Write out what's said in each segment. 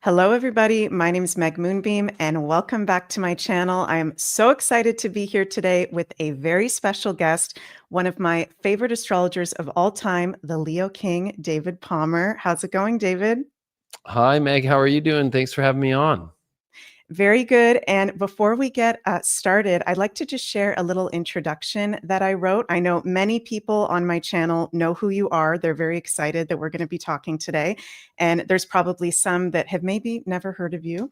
Hello, everybody. My name is Meg Moonbeam, and welcome back to my channel. I am so excited to be here today with a very special guest, one of my favorite astrologers of all time, the Leo King, David Palmer. How's it going, David? Hi, Meg. How are you doing? Thanks for having me on. Very good. And before we get started, I'd like to just share a little introduction that I wrote. I know many people on my channel know who you are. They're very excited that we're going to be talking today. And there's probably some that have maybe never heard of you.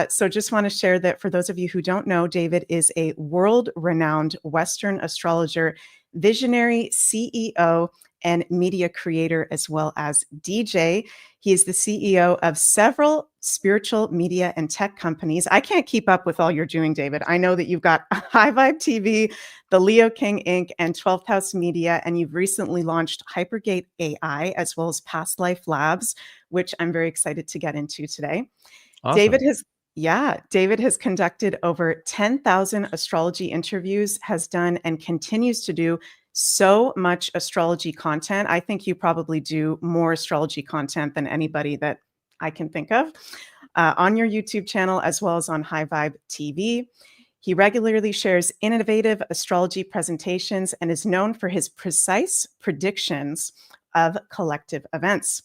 So just want to share that for those of you who don't know, David is a world-renowned Western astrologer, visionary CEO, and media creator, as well as DJ. He is the CEO of several spiritual media and tech companies. I can't keep up with all you're doing, David. I know that you've got High Vibe TV, the Leo King Inc., and 12th House Media, and you've recently launched Hypergate AI, as well as Past Life Labs, which I'm very excited to get into today. David Awesome. has David has conducted over 10,000 astrology interviews, has done and continues to do so much astrology content. I think you probably do more astrology content than anybody that I can think of on your YouTube channel, as well as on High Vibe TV. He regularly shares innovative astrology presentations and is known for his precise predictions of collective events.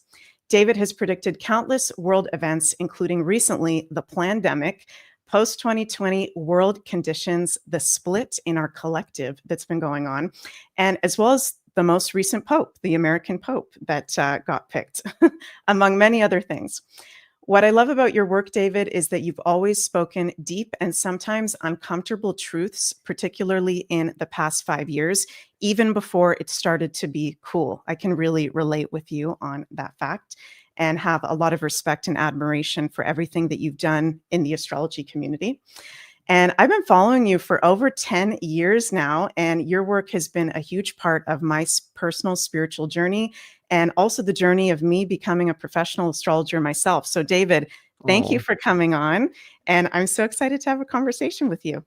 David has predicted countless world events, including recently the pandemic, post-2020 world conditions, the split in our collective that's been going on, and as well as the most recent Pope, the American Pope that got picked, among many other things. What I love about your work, David, is that you've always spoken deep and sometimes uncomfortable truths, particularly in the past 5 years, even before it started to be cool. I can really relate with you on that fact and have a lot of respect and admiration for everything that you've done in the astrology community. And I've been following you for over 10 years now, and your work has been a huge part of my personal spiritual journey and also the journey of me becoming a professional astrologer myself. So, David, thank you Oh, for coming on, and I'm so excited to have a conversation with you.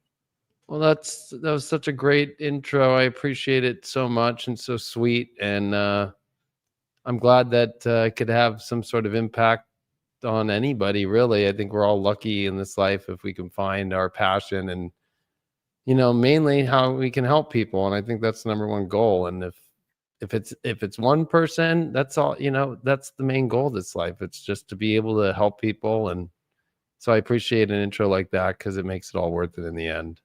well, that was such a great intro. I appreciate it so much and so sweet. And I'm glad that I could have some sort of impact on anybody, really. I think we're all lucky in this life if we can find our passion and, mainly how we can help people. And I think that's the number one goal. And if it's one person, that's all, that's the main goal of this life. It's just to be able to help people. And so I appreciate an intro like that because it makes it all worth it in the end.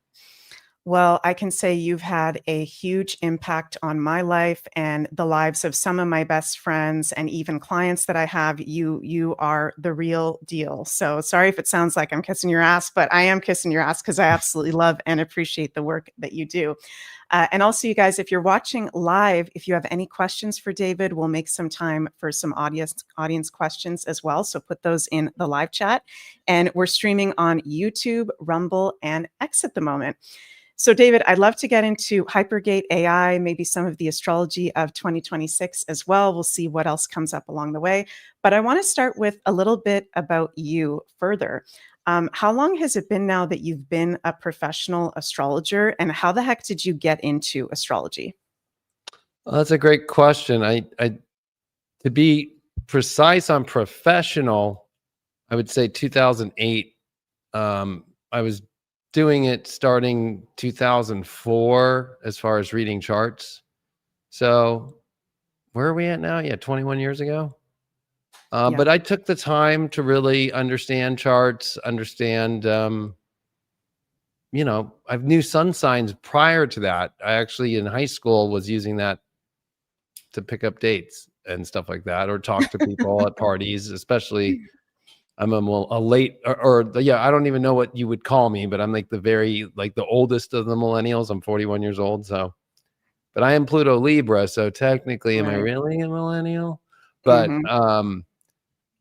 Well, I can say you've had a huge impact on my life and the lives of some of my best friends and even clients that I have. You are the real deal. So sorry if it sounds like I'm kissing your ass, but I am kissing your ass because I absolutely love and appreciate the work that you do. And also, you guys, if you're watching live, if you have any questions for David, we'll make some time for some audience questions as well. So put those in the live chat. And we're streaming on YouTube, Rumble, and X at the moment. So, David, I'd love to get into Hypergate AI, maybe some of the astrology of 2026 as well. We'll see what else comes up along the way. But I want to start with a little bit about you further. How long has it been now that you've been a professional astrologer, and how the heck did you get into astrology? Well, that's a great question. To be precise on professional, I would say 2008. I was doing it starting 2004 as far as reading charts. So where are we at now? Yeah, 21 years ago. Yeah. But I took the time to really understand charts, understand, I knew sun signs prior to that. I actually in high school was using that to pick up dates and stuff like that, or talk to people at parties, especially I'm a late yeah, I don't even know what you would call me, but I'm like the oldest of the millennials. I'm 41 years old. So, but I am Pluto Libra. So technically, am I Right. really a millennial? But, Mhm.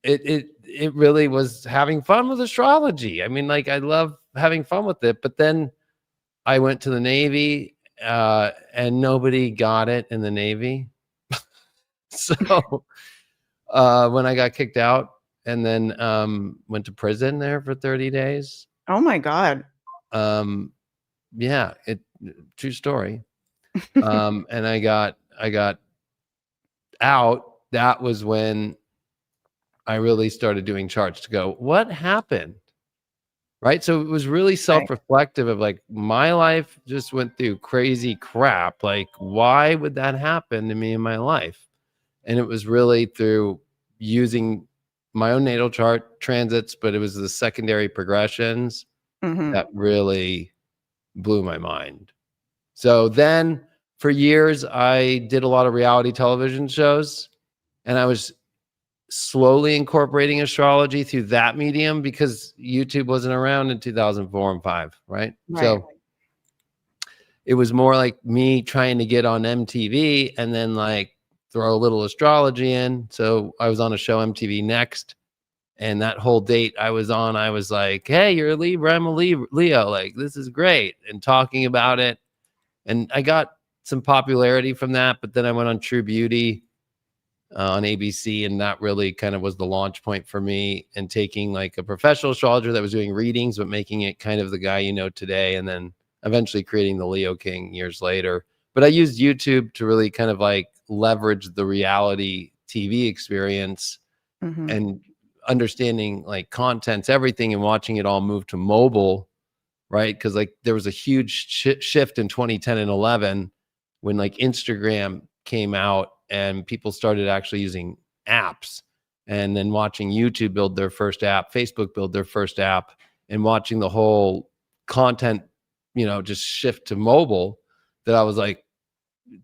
it really was having fun with astrology. I mean, like I love having fun with it, but then I went to the Navy, and nobody got it in the Navy. So, when I got kicked out and then, went to prison there for 30 days. Oh my God. Um, yeah, true story. And I got out. That was when I really started doing charts to go, what happened? Right. So it was really Right. self-reflective of like, my life just went through crazy crap. Like, why would that happen to me in my life? And it was really through using my own natal chart transits, but it was the secondary progressions Mhm. that really blew my mind. So then for years, I did a lot of reality television shows, and I was slowly incorporating astrology through that medium because YouTube wasn't around in 2004 and 5, right? Right. So it was more like me trying to get on MTV and then like throw a little astrology in. So I was on a show, MTV Next, and that whole date I was on, I was like, hey, you're a Libra, I'm a Leo, like this is great, and talking about it. And I got some popularity from that, but then I went on True Beauty on ABC, and that really kind of was the launch point for me, and taking like a professional astrologer that was doing readings but making it kind of the guy you know today, and then eventually creating the Leo King years later. But I used YouTube to really kind of like leverage the reality TV experience Mhm. and understanding like content's everything, and watching it all move to mobile, right? Because like there was a huge shift in 2010 and 11 when like Instagram came out and people started actually using apps, and then watching YouTube build their first app, Facebook build their first app, and watching the whole content, just shift to mobile, that I was like,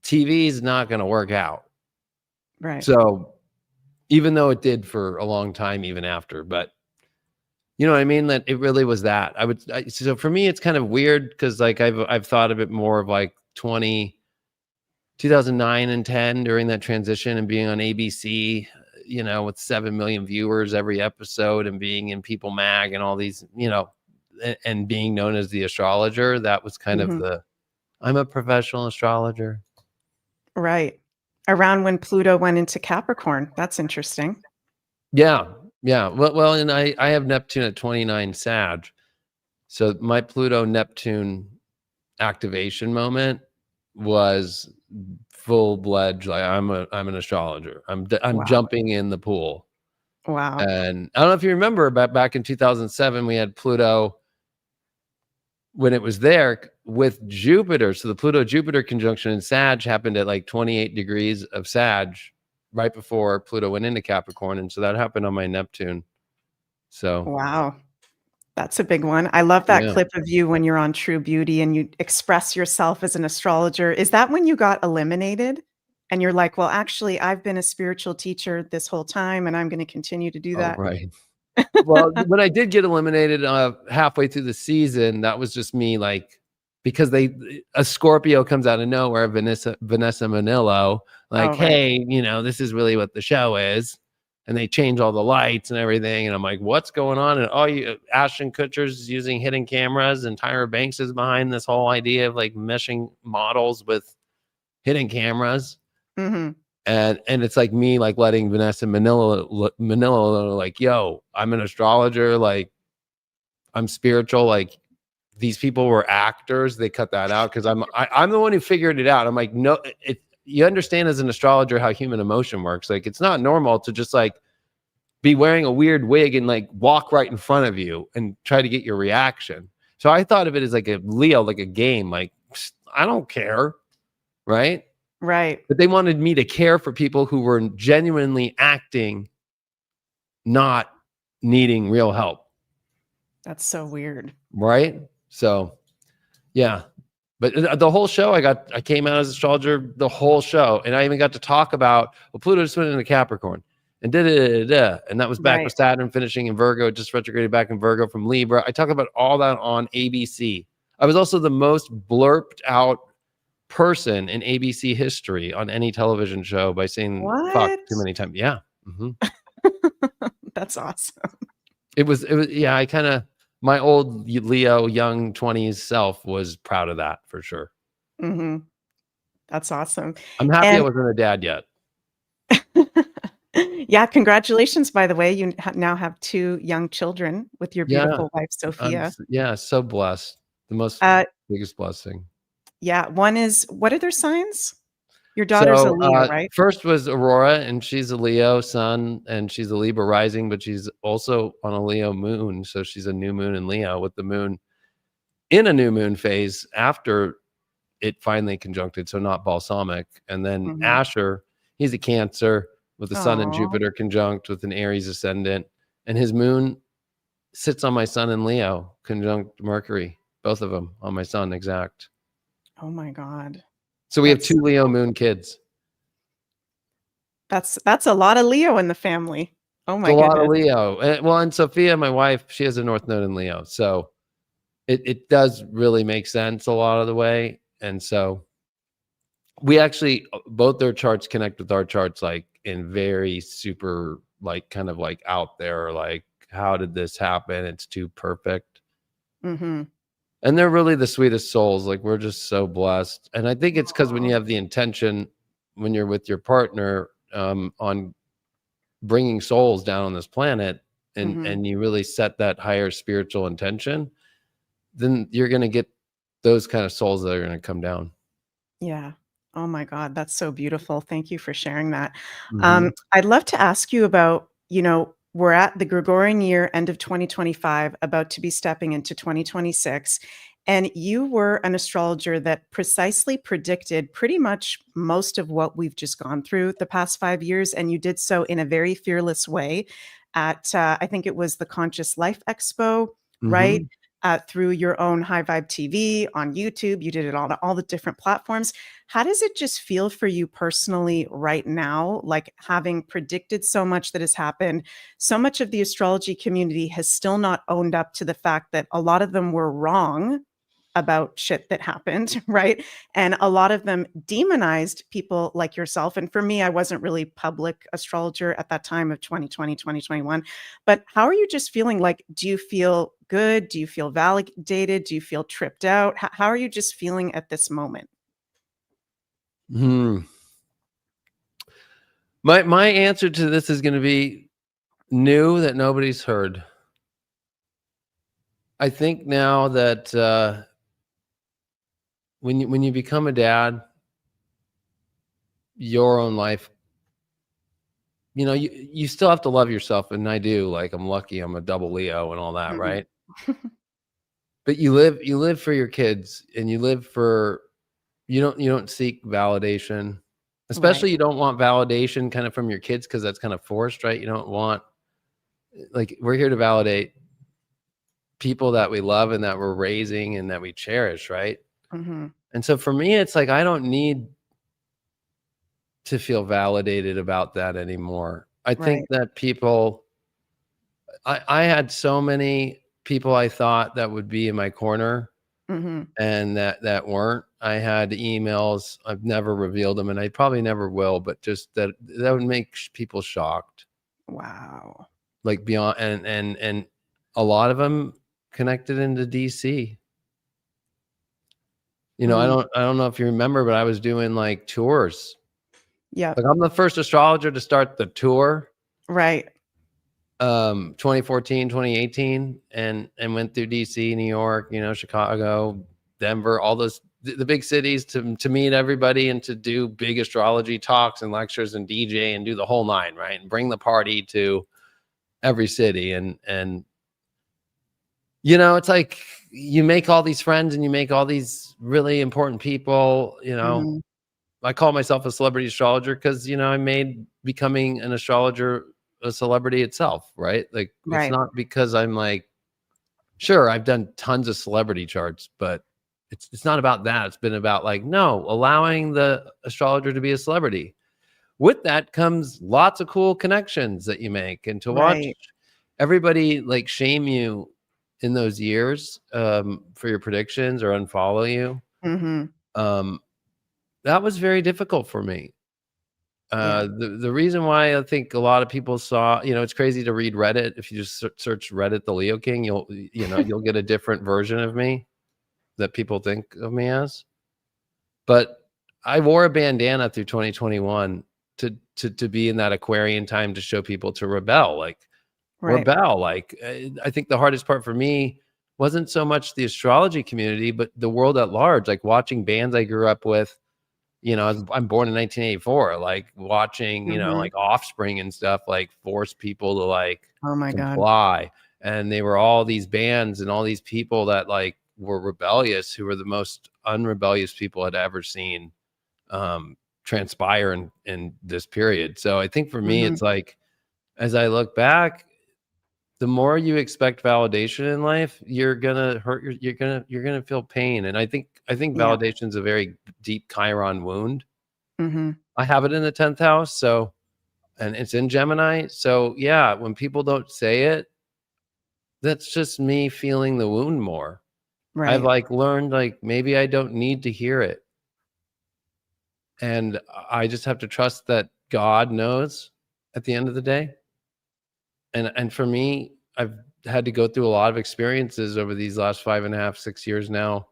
TV is not going to work out. Right. So even though it did for a long time, even after, but you know what I mean? That it really was that. So for me, it's kind of weird because like I've thought of it more of like 2009 and 10 during that transition, and being on ABC, with 7 million viewers every episode, and being in People Mag and all these, and being known as the astrologer. That was kind of Mhm. I'm a professional astrologer. Right. Around when Pluto went into Capricorn. That's interesting. Yeah. Yeah. Well, and I have Neptune at 29 Sag. So my Pluto Neptune activation moment was full-fledged, like I'm an astrologer. I'm Wow. jumping in the pool. Wow. And I don't know if you remember, but back in 2007 we had Pluto, when it was there with Jupiter. So the Pluto Jupiter conjunction in Sag happened at like 28 degrees of Sag right before Pluto went into Capricorn, and so that happened on my Neptune. So Wow. That's a big one. I love that yeah. clip of you when you're on True Beauty and you express yourself as an astrologer. Is that when you got eliminated? And you're like, "Well, actually, I've been a spiritual teacher this whole time, and I'm gonna continue to do Oh, that." right. Well, when I did get eliminated halfway through the season, that was just me, like, because a Scorpio comes out of nowhere, Vanessa Manillo, like, Oh, right. hey, this is really what the show is, and they change all the lights and everything, and I'm like, what's going on? And Ashton Kutcher's using hidden cameras, and Tyra Banks is behind this whole idea of like meshing models with hidden cameras. Mhm. And it's like me like letting Vanessa Manila know, like, yo, I'm an astrologer, like I'm spiritual, like these people were actors. They cut that out because I'm the one who figured it out. I'm like, no, you understand as an astrologer how human emotion works. Like it's not normal to just like be wearing a weird wig and like walk right in front of you and try to get your reaction. So I thought of it as like a Leo, like a game, like I don't care, right? Right. But they wanted me to care for people who were genuinely acting, not needing real help. That's so weird. Right. So yeah. But the whole show, I came out as astrologer the whole show, and I even got to talk about, well, Pluto just went into Capricorn, and and that was back with Right. Saturn finishing in Virgo, just retrograded back in Virgo from Libra. I talk about all that on ABC. I was also the most blurped out person in ABC history on any television show by saying fuck What? too many times. Yeah. Mm-hmm. That's awesome. It was, yeah, I kind of, my old Leo, young 20s self was proud of that for sure. Mhm. That's awesome. I'm happy I And wasn't a dad yet. yeah, congratulations, by the way. You now have 2 young children with your Yeah. beautiful wife, Sophia. Yeah, so blessed. The most Uh, biggest blessing. yeah, one is what are their signs? Your daughter's a So, Leo, right? first was Aurora, and she's a Leo sun, and she's a Libra rising, but she's also on a Leo moon, so she's a new moon in Leo with the moon in a new moon phase after it finally conjuncted, so not balsamic. And then Mhm. Asher, he's a Cancer with the Sun and Aw. Jupiter conjunct with an Aries ascendant, and his moon sits on my Sun in Leo, conjunct Mercury, both of them on my Sun exact. Oh my God. So we have That's 2 Leo moon kids. that's a lot of Leo in the family. Oh It's a my lot of goodness. Leo. Well, and Sophia, my wife, she has a North Node in Leo, so it does really make sense a lot of the way. And so we actually both their charts connect with our charts like in very super like kind of like out there, like how did this happen? It's too perfect. Mhm. And they're really the sweetest souls. Like we're just so blessed. And I think it's because when Aw. you have the intention, when you're with your partner, on bringing souls down on this planet, Mhm. and you really set that higher spiritual intention, then you're going to get those kind of souls that are going to come down. Yeah. Oh my God, that's so beautiful. Thank you for sharing that. Hmm. I'd love to ask you about, we're at the Gregorian year, end of 2025, about to be stepping into 2026. And you were an astrologer that precisely predicted pretty much most of what we've just gone through the past 5 years. And you did so in a very fearless way at, I think it was the Conscious Life Expo, right? Hmm. Through your own High Vibe TV on YouTube. You did it on all the different platforms. How does it just feel for you personally right now? Like having predicted so much that has happened, so much of the astrology community has still not owned up to the fact that a lot of them were wrong about shit that happened, right? And a lot of them demonized people like yourself. And for me, I wasn't really public astrologer at that time of 2020, 2021. But how are you just feeling? Like, do you feel good? Do you feel validated? Do you feel tripped out? How are you just feeling at this moment? Hmm. My answer to this is going to be new that nobody's heard. I think now that when you become a dad, your own life, you still have to love yourself, and I do. Like I'm lucky, I'm a double Leo and all that, Mhm. right? But you live for your kids, and you don't seek validation. Right. Especially you don't want validation kind of from your kids because that's kind of forced, right? You don't want like we're here to validate people that we love and that we're raising and that we cherish, right? Mhm. And so for me, it's like I don't need to feel validated about that anymore. I think Right. that I had so many people I thought that would be in my corner Mhm. and that weren't. I had emails. I've never revealed them, and I probably never will. But just that would make people shocked, Wow. like beyond, and a lot of them connected into DC. Mm. I don't know if you remember, but I was doing like tours. Yep. Like I'm the first astrologer to start the tour, Right. 2014, 2018, and went through DC, New York, Chicago, Denver, all those the big cities to meet everybody and to do big astrology talks and lectures and DJ and do the whole nine, right? And bring the party to every city. And it's like you make all these friends and you make all these really important people. Mhm. I call myself a celebrity astrologer because I made becoming an astrologer a celebrity itself, right? Like it's Right. not because I'm like, sure, I've done tons of celebrity charts, but it's not about that. It's been about like, no, allowing the astrologer to be a celebrity. With that comes lots of cool connections that you make, and to watch Right. everybody like shame you in those years for your predictions or unfollow you. Mhm. Um, that was very difficult for me. Yeah. The reason why I think a lot of people saw, it's crazy to read Reddit. If you just search Reddit, the Leo King, you'll get a different version of me that people think of me as. But I wore a bandana through 2021 to be in that Aquarian time to show people to rebel, like Right. rebel. Like I think the hardest part for me wasn't so much the astrology community, but the world at large. Like watching bands I grew up with, I'm born in 1984, like watching, Mhm. like Offspring and stuff, like force people to like Oh my God. comply. And they were all these bands and all these people that like were rebellious, who were the most unrebellious people I'd ever seen transpire in this period. So I think for me, Mhm. it's like, as I look back, the more you expect validation in life, you're gonna hurt you're gonna feel pain. And I think Yeah. validation is a very deep Chiron wound. Mhm. I have it in the 10th house, so, and it's in Gemini. So yeah, when people don't say it, that's just me feeling the wound more. I've Right. like learned like maybe I don't need to hear it. And I just have to trust that God knows at the end of the day. And for me, I've had to go through a lot of experiences over these last 5.5, 6 years now,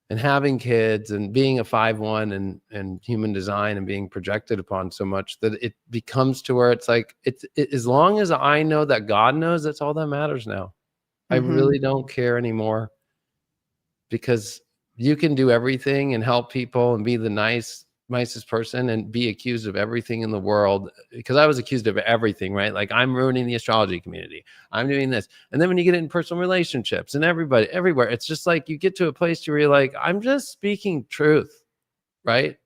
and having kids and being a 5/1 and human design and being projected upon so much that it becomes to where it's like as long as I know that God knows, that's all that matters now. I Mhm. really don't care anymore, because you can do everything and help people and be the nicest person and be accused of everything in the world, because I was accused of everything, right? Like, I'm ruining the astrology community, I'm doing this. And then when you get in personal relationships and everybody everywhere, it's just like you get to a place where you're like, I'm just speaking truth, right?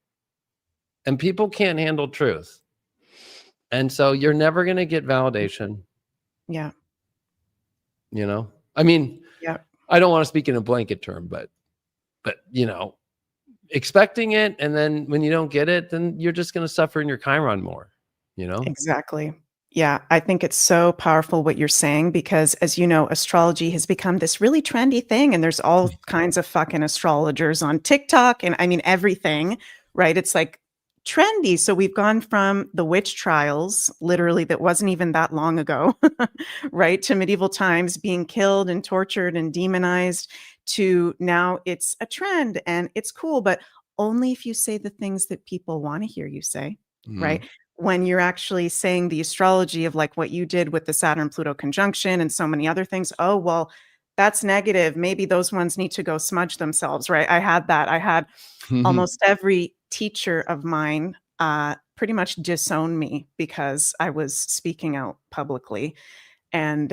And people can't handle truth, and so you're never going to get validation. Yeah. I mean, Yeah. I don't want to speak in a blanket term, but expecting it, and then when you don't get it, then you're just going to suffer in your Chiron more, you know? Exactly. Yeah, I think it's so powerful what you're saying because, as you know, astrology has become this really trendy thing, and there's all kinds of fucking astrologers on TikTok and I mean everything, right? It's like trendy. So we've gone from the witch trials, literally, that wasn't even that long ago, right, to medieval times being killed and tortured and demonized, to now it's a trend and it's cool, but only if you say the things that people want to hear you say, right? Mhm. When you're actually saying the astrology of like what you did with the Saturn Pluto conjunction and so many other things, oh, well, that's negative. Maybe those ones need to go smudge themselves, right? I had that. I had almost every teacher of mine pretty much disown me because I was speaking out publicly. And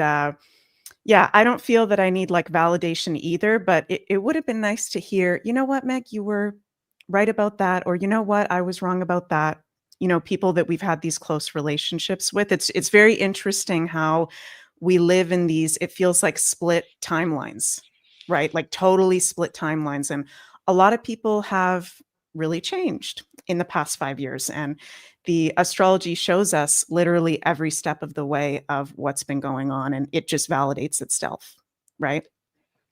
yeah, I don't feel that I need like validation either, but it would have been nice to hear, you know what, Meg, you were right about that, or you know what, I was wrong about that. You know, people that we've had these close relationships with. It's very interesting how we live in these, it feels like split timelines, right? Like totally split timelines. And a lot of people have really changed in the past 5 years. And the astrology shows us literally every step of the way of what's been going on, and it just validates itself, right?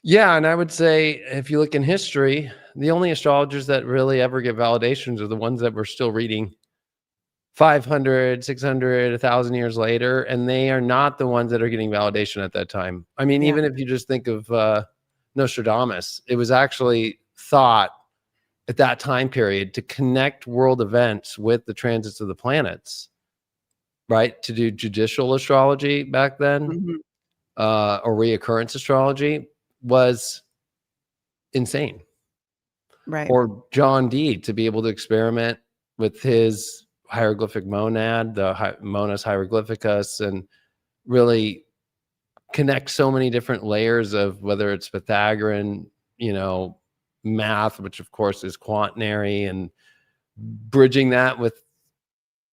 Yeah, and I would say if you look in history, the only astrologers that really ever get validations are the ones that we're still reading 500, 600, 1,000 years later, and they are not the ones that are getting validation at that time. I mean, Yeah. even if you just think of Nostradamus, it was actually thought at that time period to connect world events with the transits of the planets, right? To do judicial astrology back then, Mhm. or reoccurrence astrology, was insane. Right. Or John Dee to be able to experiment with his hieroglyphic monad, the Monas hieroglyphicus, and really connect so many different layers of whether it's Pythagorean, math, which of course is quaternary, and bridging that with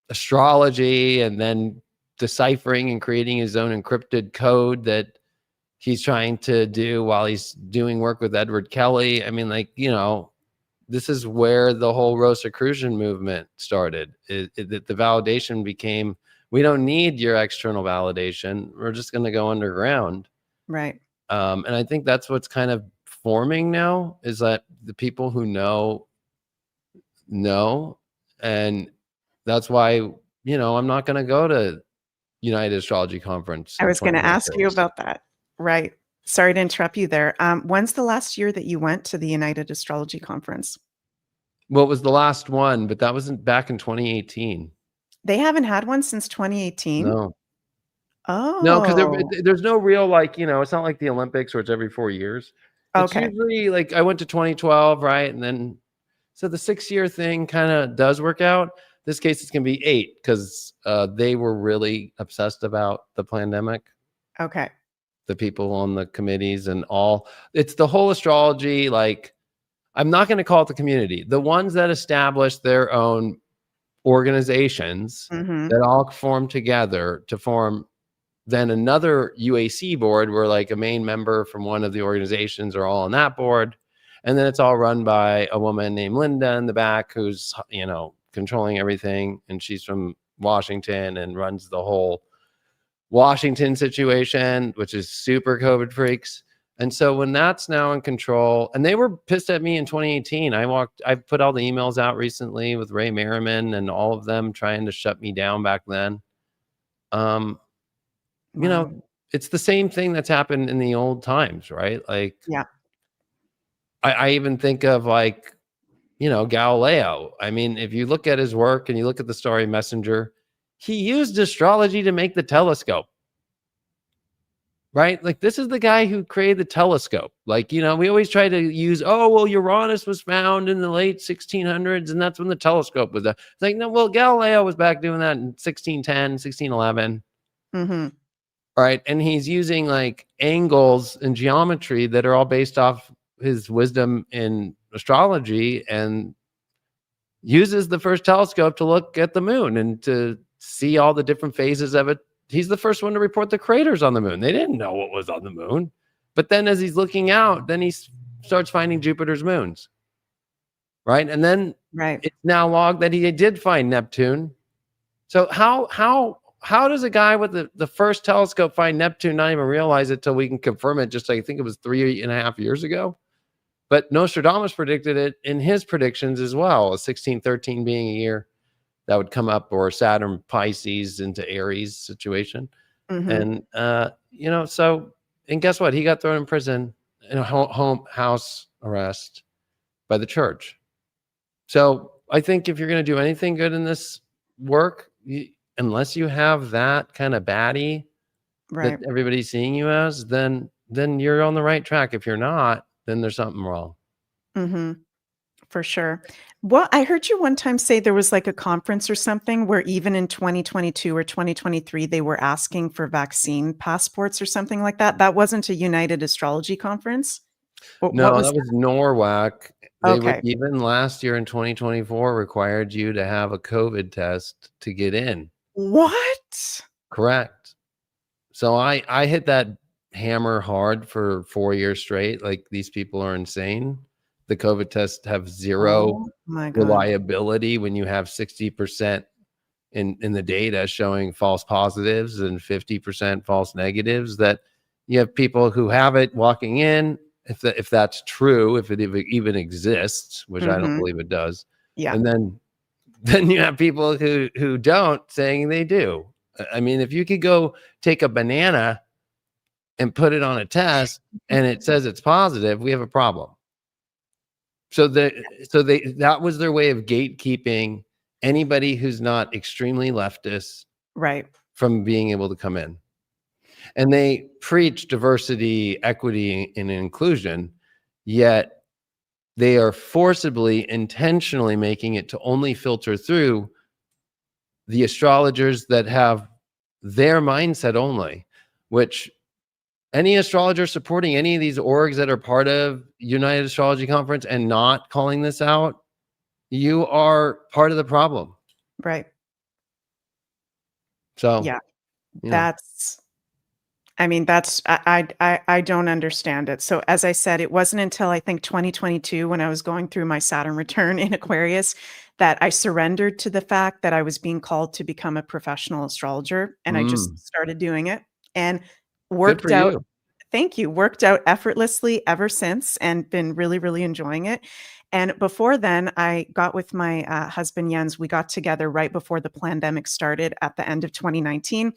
astrology, and then deciphering and creating his own encrypted code that he's trying to do while he's doing work with Edward Kelly. I mean, like, this is where the whole Rosicrucian movement started. The validation became, we don't need your external validation. We're just going to go underground. Right. And I think that's what's kind of forming now, is that the people who know, and that's why, I'm not going to go to United Astrology Conference I in was gonna ask you 2026. about that. Right. Sorry to interrupt you there. When's the last year that you went to the United Astrology Conference? Well, it was the last one, but that wasn't back in 2018. They haven't had one since 2018? No. No, because Oh, there's no real, like, it's not like the Olympics where it's every 4 years. It's okay. usually like I went to 2012, right? And then So the 6-year thing kind of does work out. This case, it's going to be 8 because they were really obsessed about the pandemic. Okay. The people on the committees and all. It's the whole astrology. Like, I'm not going to call it the community. The ones that established their own organizations Mm-hmm. that all form together to form then another UAC board where like a main member from one of the organizations are all on that board. And then it's all run by a woman named Linda in the back who's, controlling everything. And she's from Washington and runs the whole Washington situation, which is super COVID freaks. And so when that's now in control, and they were pissed at me in 2018, I put all the emails out recently with Ray Merriman and all of them trying to shut me down back then. Wow. It's the same thing that's happened in the old times, right? Like, Yeah. I even think of like, Galileo. I mean, if you look at his work and you look at the Starry Messenger, he used astrology to make the telescope. Right? Like, this is the guy who created the telescope. Like, we always try to use, oh, well, Uranus was found in the late 1600s, and that's when the telescope was there. It's like, no, well, Galileo was back doing that in 1610, 1611. Mm-hmm. Right? And he's using like angles and geometry that are all based off his wisdom in astrology, and uses the first telescope to look at the moon and to see all the different phases of it. He's the first one to report the craters on the moon. They didn't know what was on the moon. But then as he's looking out, then he starts finding Jupiter's moons. Right? And then it's now logged that he did find Neptune. So how does a guy with the first telescope find Neptune, not even realize it till we can confirm it? Just like, I think it was 3.5 years ago. But Nostradamus predicted it in his predictions as well, 1613 being a year that would come up, or Saturn Pisces into Aries situation. Mm-hmm. And, and guess what? He got thrown in prison in a house arrest by the church. So I think if you're going to do anything good in this work, unless you have that kind of baddie that everybody's seeing you as, then you're on the right track. If you're not, then there's something wrong. Mm-hmm. For sure. Well, I heard you one time say there was like a conference or something where even in 2022 or 2023, they were asking for vaccine passports or something like that. That wasn't a United Astrology conference? What No, was that was NORWAC. They would Okay. even last year in 2024 required you to have a COVID test to get in. What? Correct. So I hit that hammer hard for 4 years straight. Like, these people are insane. The COVID tests have zero Oh my God. reliability when you have 60% in the data showing false positives and 50% false negatives. That you have people who have it walking in, if that's true, if it even exists, which I don't Mm-hmm. believe it does. Yeah. And then you have people who don't, saying they do. I mean, if you could go take a banana and put it on a test and it says it's positive, we have a problem. So that was their way of gatekeeping anybody who's not extremely leftist from being able to come in. And they preach diversity, equity, and inclusion, yet they are forcibly, intentionally making it to only filter through the astrologers that have their mindset only, which any astrologer supporting any of these orgs that are part of United Astrology Conference and not calling this out, you are part of the problem. Right. So yeah, that's, I don't understand it. So as I said, it wasn't until I think 2022 when I was going through my Saturn return in Aquarius that I surrendered to the fact that I was being called to become a professional astrologer. And I just started doing it and worked out. You. Thank you. Worked out effortlessly ever since and been really, really enjoying it. And before then, I got with my husband, Jens. We got together right before the pandemic started at the end of 2019.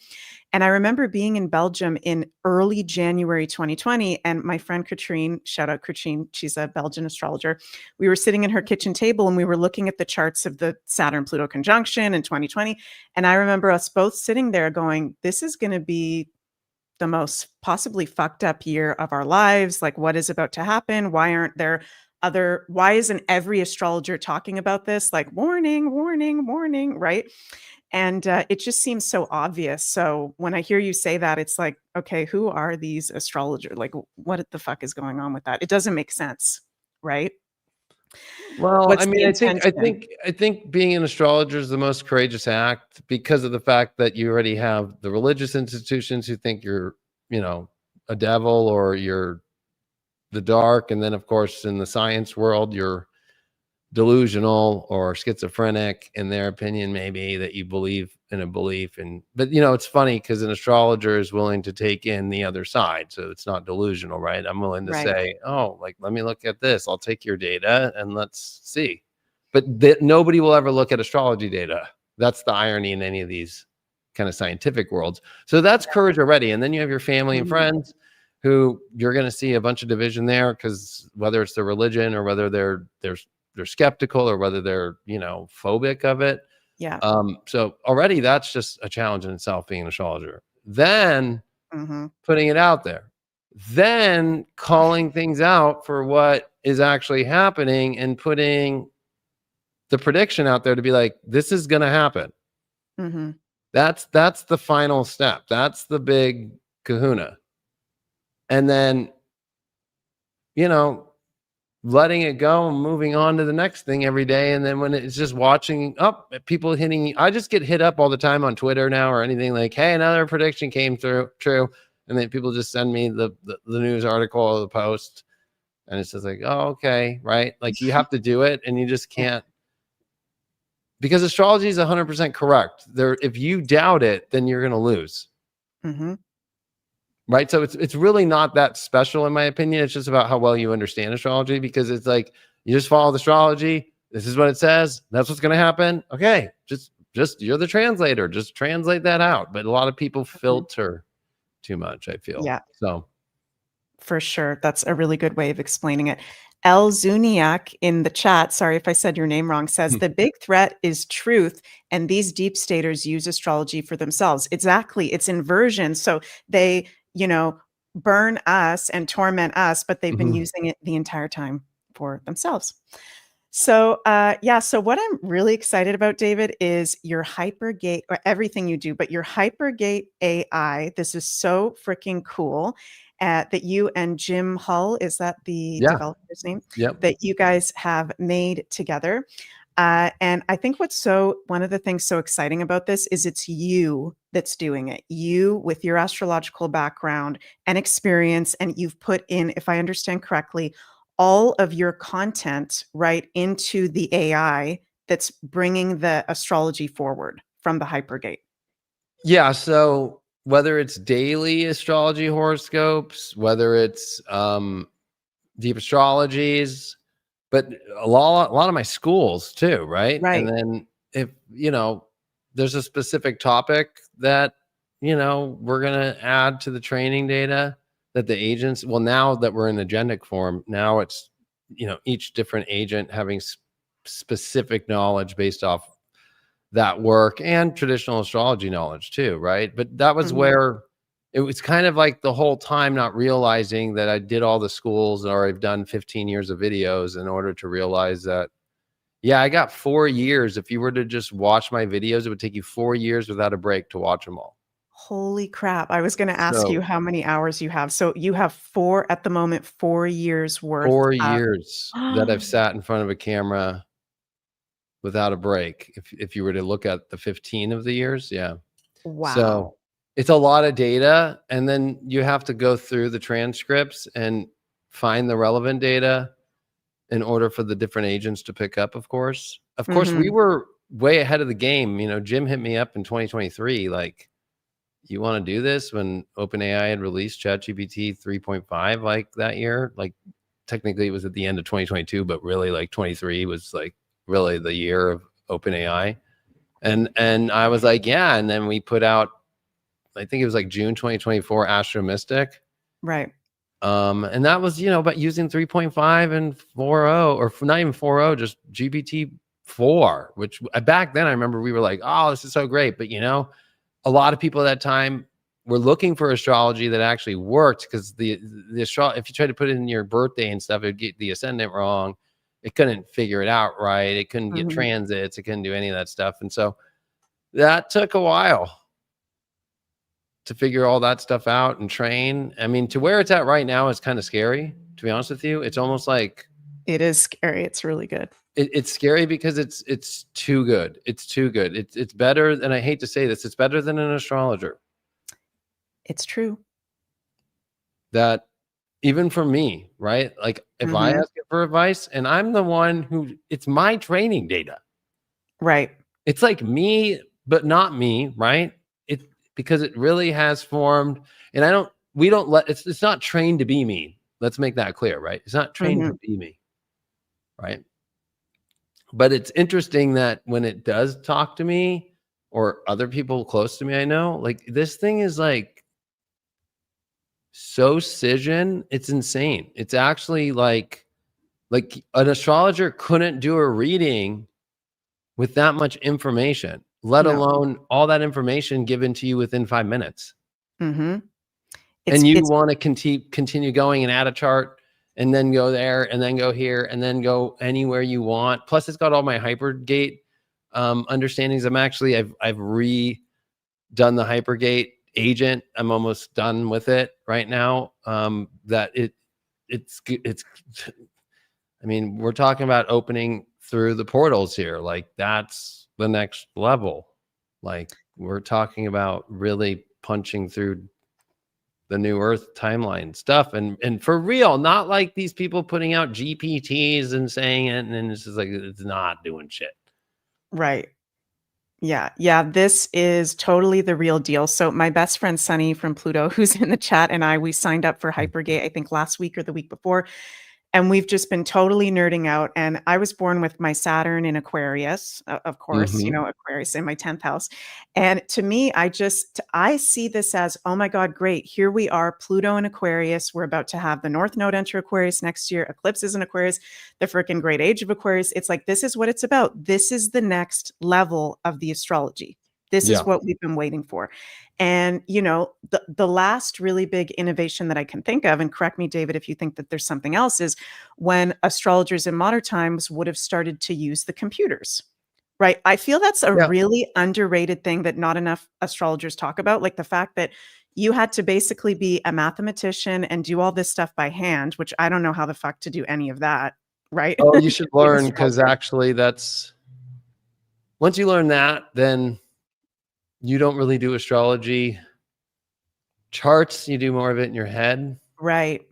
And I remember being in Belgium in early January 2020. And my friend Katrine, shout out Katrine, she's a Belgian astrologer. We were sitting in her kitchen table and we were looking at the charts of the Saturn-Pluto conjunction in 2020. And I remember us both sitting there going, this is going to be the most possibly fucked up year of our lives. Like, what is about to happen? Why aren't there why isn't every astrologer talking about this? Like, warning, warning, warning, right? And it just seems so obvious. So when I hear you say that, it's like, okay, who are these astrologers? Like, what the fuck is going on with that? It doesn't make sense, right? Well, I What's the mean, intention? I think being an astrologer is the most courageous act because of the fact that you already have the religious institutions who think you're, you know, a devil or you're the dark, and then of course in the science world you're delusional or schizophrenic in their opinion, maybe, that you believe in a belief. And but you know, it's funny because an astrologer is willing to take in the other side, so it's not delusional, right? I'm willing to Right. say, oh, like, let me look at this, I'll take your data and let's see. But nobody will ever look at astrology data. That's the irony in any of these kind of scientific worlds. So that's courage already. And then you have your family and Mhm. friends who you're going to see a bunch of division there, because whether it's their religion or whether they're skeptical or whether they're, you know, phobic of it. Yeah. So already that's just a challenge in itself, being an astrologer. Then Mhm. putting it out there, then calling things out for what is actually happening and putting the prediction out there to be like, this is going to happen. Mhm. That's the final step. That's the big kahuna. And then, you know, letting it go and moving on to the next thing every day. And then when it's just watching up, people hitting, I just get hit up all the time on Twitter now or anything, like, hey, another prediction came through true. And then people just send me the news article or the post. And it's just like, oh, okay, right. Like, you have to do it, and you just Yeah. can't, because astrology is 100% correct. There, if you doubt it, then you're going to lose. Mhm. Right. So it's really not that special, in my opinion. It's just about how well you understand astrology, because it's like, you just follow the astrology. This is what it says. That's what's going to happen. Okay. Just you're the translator. Just translate that out. But a lot of people Mhm. filter too much, I feel. Yeah. So For sure. That's a really good way of explaining it. El Zuniak in the chat, sorry if I said your name wrong, says the big threat is truth, and these deep staters use astrology for themselves. Exactly. It's inversion. So they, you know, burn us and torment us, but they've been mhm. using it the entire time for themselves. So, yeah, so what I'm really excited about, David, is your Hypergate, or everything you do, but your Hypergate AI. This is so freaking cool, that you and Jim Hull, is that the Yeah. developer's name? Yep. That you guys have made together. And I think one of the things so exciting about this is it's you that's doing it. You with your astrological background and experience, and you've put in, if I understand correctly, all of your content right into the AI that's bringing the astrology forward from the Hypergate. Yeah. So whether it's daily astrology horoscopes, whether it's deep astrologies, but a lot of my schools too, right? And Right. then if, you know, there's a specific topic that, you know, we're going to add to the training data that the agents, well, now that we're in agendic form, now it's, you know, each different agent having specific knowledge based off that work and traditional astrology knowledge too, right? But that was Mhm. where it was kind of like the whole time not realizing that I did all the schools, or I've done 15 years of videos, in order to realize that, yeah, I got 4 years. If you were to just watch my videos, it would take you 4 years without a break to watch them all. Holy crap. I was going to ask you So how many hours you have. So you have at the moment, 4 years worth 4 of. years that I've sat in front of a camera without a break. If you were to look at the 15 of the years, yeah. So Wow. it's a lot of data, and then you have to go through the transcripts and find the relevant data in order for the different agents to pick up, of course. Of course, we Mhm. were way ahead of the game. You know, Jim hit me up in 2023, like, you want to do this, when OpenAI had released ChatGPT 3.5 like that year. Like, technically it was at the end of 2022, but really like 23 was like really the year of OpenAI. And I was like, yeah. And then we put out, I think it was like June 2024, Astro Mystic. Right. And that was, you know, about using 3.5 and 4.0, or not even 4.0, just GPT 4, which back then I remember we were like, oh, this is so great. But, you know, a lot of people at that time were looking for astrology that actually worked, because the if you try to put it in your birthday and stuff, it'd get the ascendant wrong. It couldn't figure it out right. It couldn't get transits. It couldn't do any of that stuff. And so that took a while to figure all that stuff out and train. I mean, to where it's at right now is kind of scary, to be honest with you. It's almost like, it is scary. It's really good. It's scary because it's too good. It's too good. It's better, and I hate to say this, it's better than an astrologer. It's true. That even for me, right? Like if I ask it for advice, and I'm the one who, it's my training data. Right. It's like me, but not me, right? Because it really has formed, and it's not trained to be me. Let's make that clear, right? It's not trained to be me, right? But it's interesting that when it does talk to me or other people close to me, I know, like, this thing is like so Cision, it's insane. It's actually like an astrologer couldn't do a reading with that much information, let alone all that information given to you within 5 minutes. And you want to continue going and add a chart, and then go there, and then go here, and then go anywhere you want. Plus, it's got all my Hypergate understandings. I've redone the Hypergate agent. I'm almost done with it right now. It's I mean, we're talking about opening through the portals here. Like, that's the next level. Like, we're talking about really punching through the new Earth timeline stuff, and for real, not like these people putting out GPTs and saying it, and it's just like, it's not doing shit. Right. Yeah. Yeah. This is totally the real deal. So my best friend Sunny from Pluto, who's in the chat, and we signed up for Hypergate, I think last week or the week before. And we've just been totally nerding out. And I was born with my Saturn in Aquarius, of course, Aquarius in my 10th house. And to me, I see this as, oh my God, great. Here we are, Pluto in Aquarius. We're about to have the North Node enter Aquarius next year. Eclipses in Aquarius, the freaking great age of Aquarius. It's like, this is what it's about. This is the next level of the astrology. This is what we've been waiting for. And, the last really big innovation that I can think of, and correct me, David, if you think that there's something else, is when astrologers in modern times would have started to use the computers, right? I feel that's a really underrated thing that not enough astrologers talk about. Like the fact that you had to basically be a mathematician and do all this stuff by hand, which I don't know how the fuck to do any of that, right? Oh, you should learn, because actually once you learn that, then you don't really do astrology charts. You do more of it in your head. Right.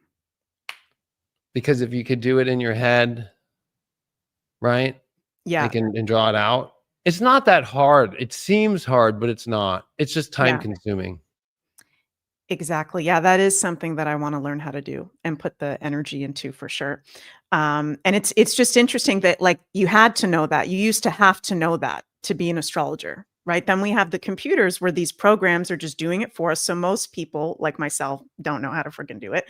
Because if you could do it in your head, right? Yeah. And draw it out. It's not that hard. It seems hard, but it's not. It's just time consuming. Exactly. Yeah, that is something that I want to learn how to do and put the energy into, for sure. And it's just interesting that, like, you had to know that. You used to have to know that to be an astrologer, right? Then we have the computers where these programs are just doing it for us. So most people, like myself, don't know how to freaking do it.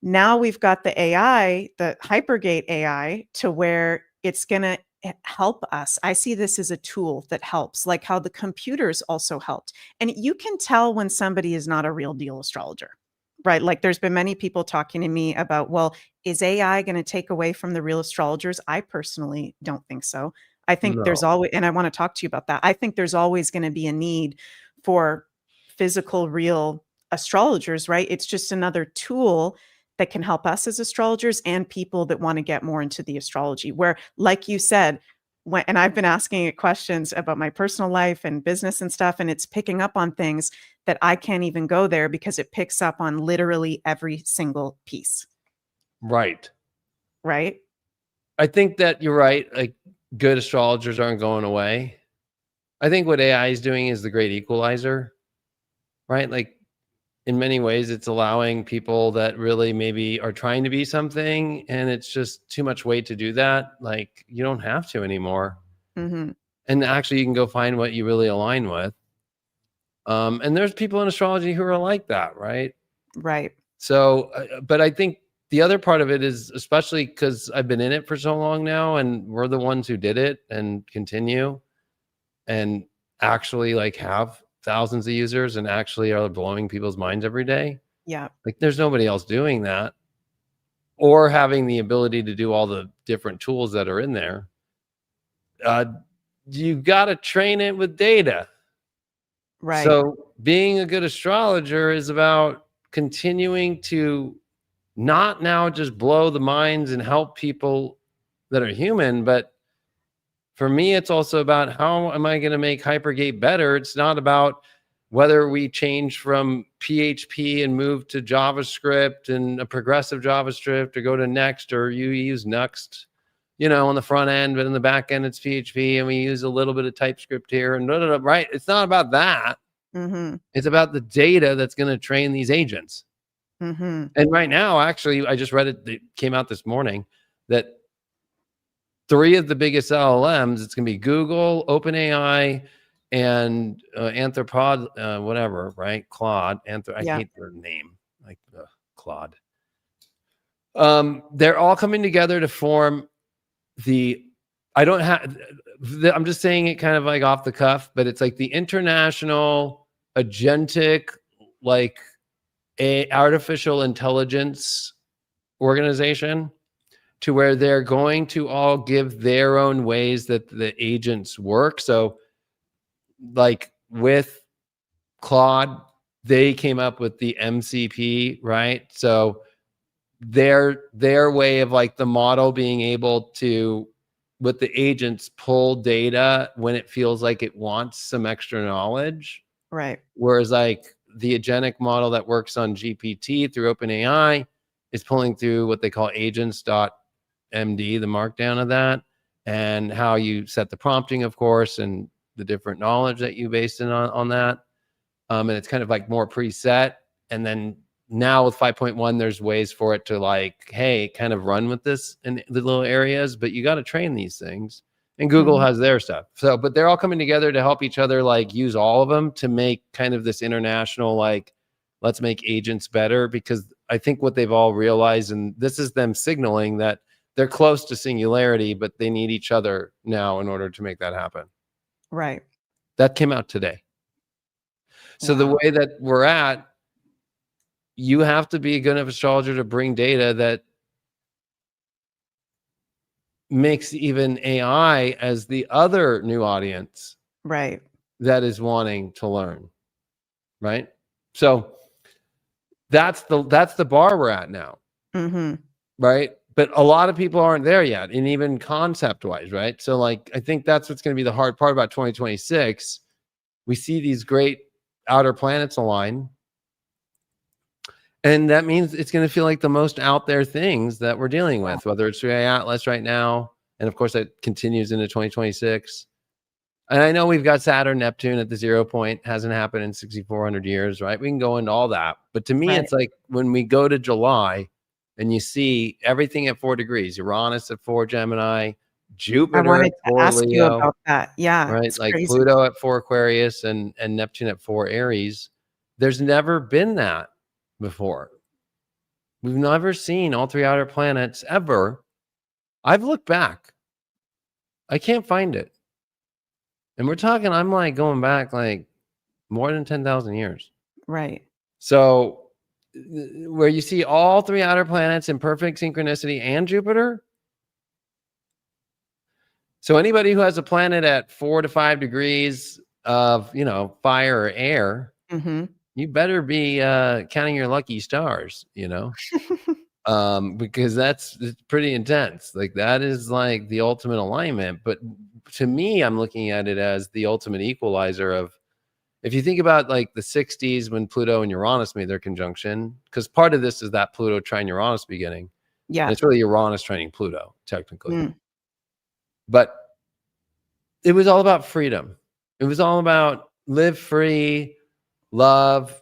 Now we've got the AI, the Hypergate AI, to where it's going to help us. I see this as a tool that helps, like how the computers also helped. And you can tell when somebody is not a real deal astrologer, right? Like, there's been many people talking to me about, well, is AI going to take away from the real astrologers? I personally don't think so. I think there's always, and I want to talk to you about that. I think there's always going to be a need for physical, real astrologers, right? It's just another tool that can help us as astrologers and people that want to get more into the astrology, where, like you said, and I've been asking it questions about my personal life and business and stuff, and it's picking up on things that I can't even go there because it picks up on literally every single piece. Right. Right. I think that you're right. Like, good astrologers aren't going away. I think what AI is doing is the great equalizer, right? Like, in many ways, it's allowing people that really maybe are trying to be something, and it's just too much weight to do that. Like, you don't have to anymore. And actually, you can go find what you really align with. And there's people in astrology who are like that, right? Right. So, but I think the other part of it is, especially because I've been in it for so long now, and we're the ones who did it and continue and actually, like, have thousands of users and actually are blowing people's minds every day. Yeah. Like there's nobody else doing that or having the ability to do all the different tools that are in there. You got to train it with data. Right. So being a good astrologer is about continuing to not now just blow the minds and help people that are human, but for me, it's also about how am I going to make Hypergate better? It's not about whether we change from PHP and move to JavaScript and a progressive JavaScript or go to Next, or you use Next, on the front end, but in the back end, it's PHP and we use a little bit of TypeScript here and right. It's not about that. Mm-hmm. It's about the data that's going to train these agents. Mm-hmm. And right now, actually, I just read it came out this morning that 3 of the biggest LLMs, it's going to be Google, OpenAI, and Anthropod, whatever, right? Claude. I Yeah. hate their name, like Claude. They're all coming together to form I'm just saying it kind of like off the cuff, but it's like the International Agentic, like a artificial intelligence organization, to where they're going to all give their own ways that the agents work. So like with Claude, they came up with the MCP, right? So their way of like the model being able to, with the agents, pull data when it feels like it wants some extra knowledge. Right. Whereas like the agentic model that works on GPT through OpenAI is pulling through what they call agents.md, the markdown of that, and how you set the prompting, of course, and the different knowledge that you based it on that. And it's kind of like more preset. And then now with 5.1, there's ways for it to like, hey, kind of run with this in the little areas, but you got to train these things. And Google has their stuff. So, but they're all coming together to help each other, like use all of them to make kind of this international, like, let's make agents better, because I think what they've all realized, and this is them signaling that they're close to singularity, but they need each other now in order to make that happen. Right. That came out today. So the way that we're at, you have to be a good enough astrologer to bring data that makes even AI as the other new audience, right, that is wanting to learn, right? So that's the bar we're at now, right? But a lot of people aren't there yet, and even concept-wise, right? So like, I think that's what's going to be the hard part about 2026. We see these great outer planets align, and that means it's going to feel like the most out there things that we're dealing with, whether it's Ray Atlas right now, and of course that continues into 2026. And I know we've got Saturn, Neptune at the 0 point, hasn't happened in 6,400 years, right? We can go into all that. But to me, it's like when we go to July and you see everything at 4 degrees, Uranus at 4 Gemini, Jupiter at 4 ask Leo, you about that. Yeah, right? Like crazy. Pluto at 4 Aquarius and Neptune at 4 Aries. There's never been that before. We've never seen all 3 outer planets ever. I've looked back. I can't find it. And we're talking, I'm like going back like more than 10,000 years. Right. So where you see all 3 outer planets in perfect synchronicity and Jupiter. So anybody who has a planet at 4 to 5 degrees of, fire or air, you better be counting your lucky stars, because it's pretty intense. Like that is like the ultimate alignment. But to me, I'm looking at it as the ultimate equalizer of, if you think about like the 60s when Pluto and Uranus made their conjunction, because part of this is that Pluto trine Uranus beginning. Yeah. And it's really Uranus trining Pluto, technically. But it was all about freedom. It was all about live free, love.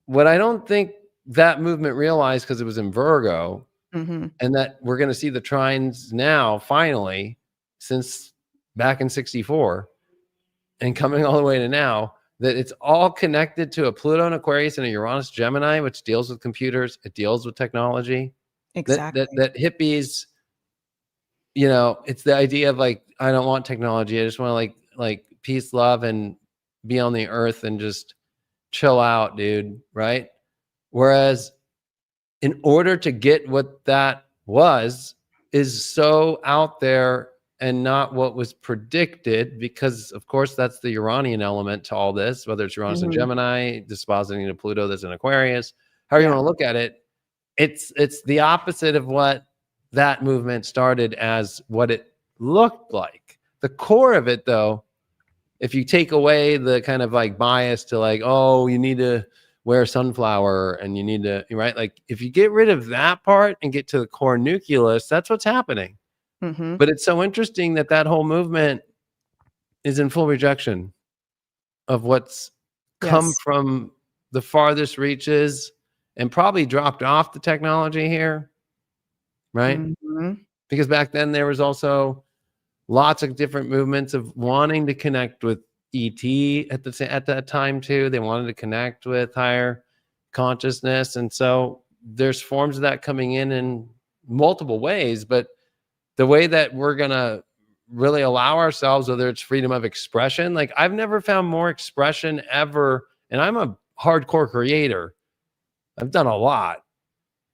What I don't think that movement realized, because it was in Virgo, and that we're going to see the trines now, finally, since back in 64 and coming all the way to now, that it's all connected to a Pluto and Aquarius and a Uranus Gemini, which deals with computers. It deals with technology. Exactly. That hippies, it's the idea of like, I don't want technology. I just want to like peace, love, and be on the earth and just chill out, dude, right? Whereas in order to get what that was is so out there and not what was predicted, because of course that's the Uranian element to all this, whether it's Uranus and Gemini, dispositing to Pluto that's in Aquarius, however you want to look at it, it's the opposite of what that movement started as, what it looked like. The core of it, though, if you take away the kind of like bias to like, oh, you need to wear sunflower and you need to, right? Like if you get rid of that part and get to the core nucleus, that's what's happening. But it's so interesting that that whole movement is in full rejection of what's come from the farthest reaches and probably dropped off the technology here, right? Because back then there was also lots of different movements of wanting to connect with ET at that time too. They wanted to connect with higher consciousness, and so there's forms of that coming in multiple ways. But the way that we're gonna really allow ourselves, whether it's freedom of expression, like I've never found more expression ever, and I'm a hardcore creator. I've done a lot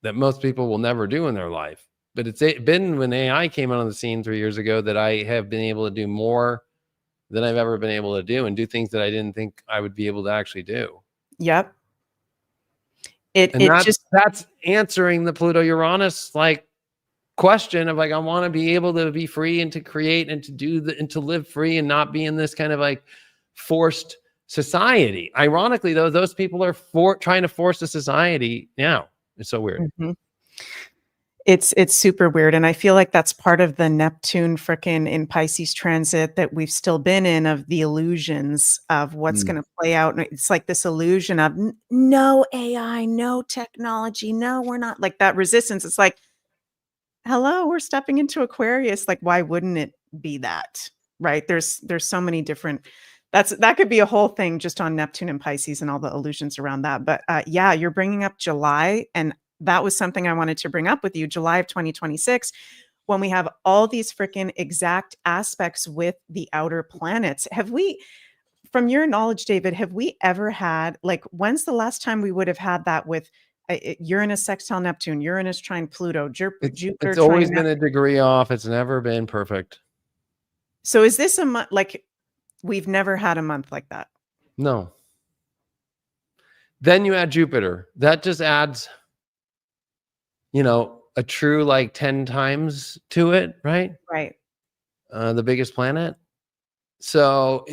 that most people will never do in their life. But it's been when AI came on the scene 3 years ago that I have been able to do more than I've ever been able to do, and do things that I didn't think I would be able to actually do. Yep. That's answering the Pluto Uranus like question of like, I want to be able to be free and to create and to do and to live free and not be in this kind of like forced society. Ironically, though, those people are trying to force a society now. It's so weird. It's super weird. And I feel like that's part of the Neptune frickin' in Pisces transit that we've still been in, of the illusions of what's going to play out. And it's like this illusion of no AI, no technology. No, we're not, like that resistance. It's like, hello, we're stepping into Aquarius. Like, why wouldn't it be that? Right. There's so many different, that could be a whole thing just on Neptune and Pisces and all the illusions around that. But yeah, you're bringing up July, and that was something I wanted to bring up with you. July of 2026, when we have all these freaking exact aspects with the outer planets. Have we, from your knowledge, David, have we ever had, like, when's the last time we would have had that with Uranus sextile Neptune, Uranus trine Pluto, Jupiter? It's always been a degree off. It's never been perfect. So is this a month, like, we've never had a month like that? No. Then you add Jupiter. That just adds, a true like 10 times to it, right? Right. The biggest planet. So,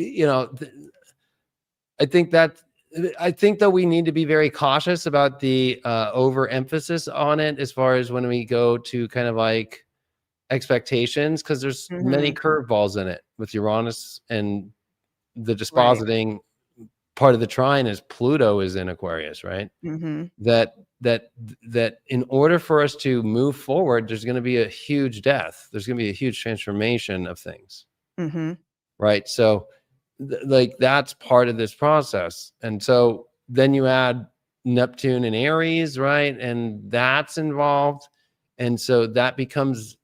I think that we need to be very cautious about the overemphasis on it as far as when we go to kind of like expectations, because there's many curveballs in it with Uranus, and the dispositing part of the trine is Pluto is in Aquarius, right? That in order for us to move forward, there's going to be a huge death. There's going to be a huge transformation of things, right? So like that's part of this process. And so then you add Neptune and Aries, right? And that's involved. And so that becomes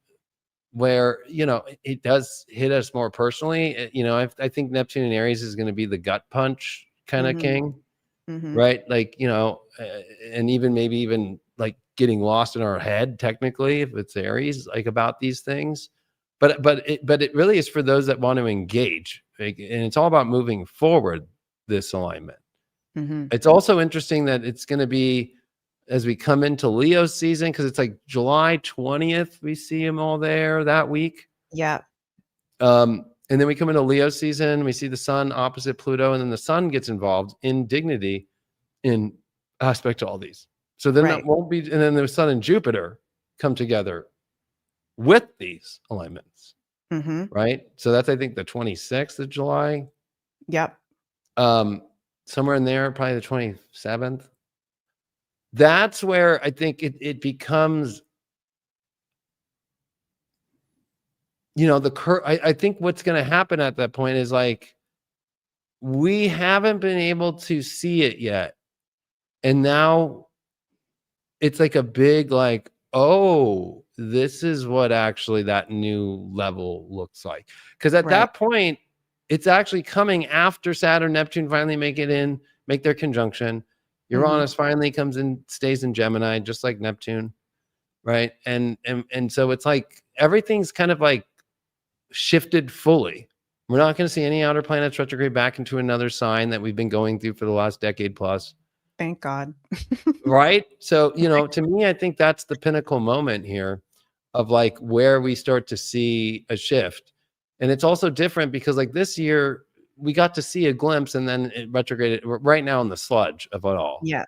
where, it does hit us more personally. I think Neptune and Aries is going to be the gut punch kind of king, right? Like, and maybe even like getting lost in our head, technically, if it's Aries, like about these things. But it really is for those that want to engage, and it's all about moving forward, this alignment. It's also interesting that it's going to be as we come into Leo season, because it's like July 20th, we see them all there that week. Yeah. And then we come into Leo season, we see the sun opposite Pluto, and then the sun gets involved in dignity in aspect to all these. So then that won't be, and then the sun and Jupiter come together with these alignments, right? So that's, I think, the 26th of July. Yep. Somewhere in there, probably the 27th. That's where I think it becomes, I think what's going to happen at that point is like, we haven't been able to see it yet. And now it's like a big, like, oh, this is what actually that new level looks like. Because at that point, it's actually coming after Saturn, Neptune finally make their conjunction. Uranus finally comes in, stays in Gemini, just like Neptune, right? And so it's like everything's kind of like shifted fully. We're not going to see any outer planets retrograde back into another sign that we've been going through for the last decade plus. Thank God. Right? So, to me, I think that's the pinnacle moment here of like where we start to see a shift. And it's also different because like this year we got to see a glimpse and then it retrograded right now in the sludge of it all. Yeah.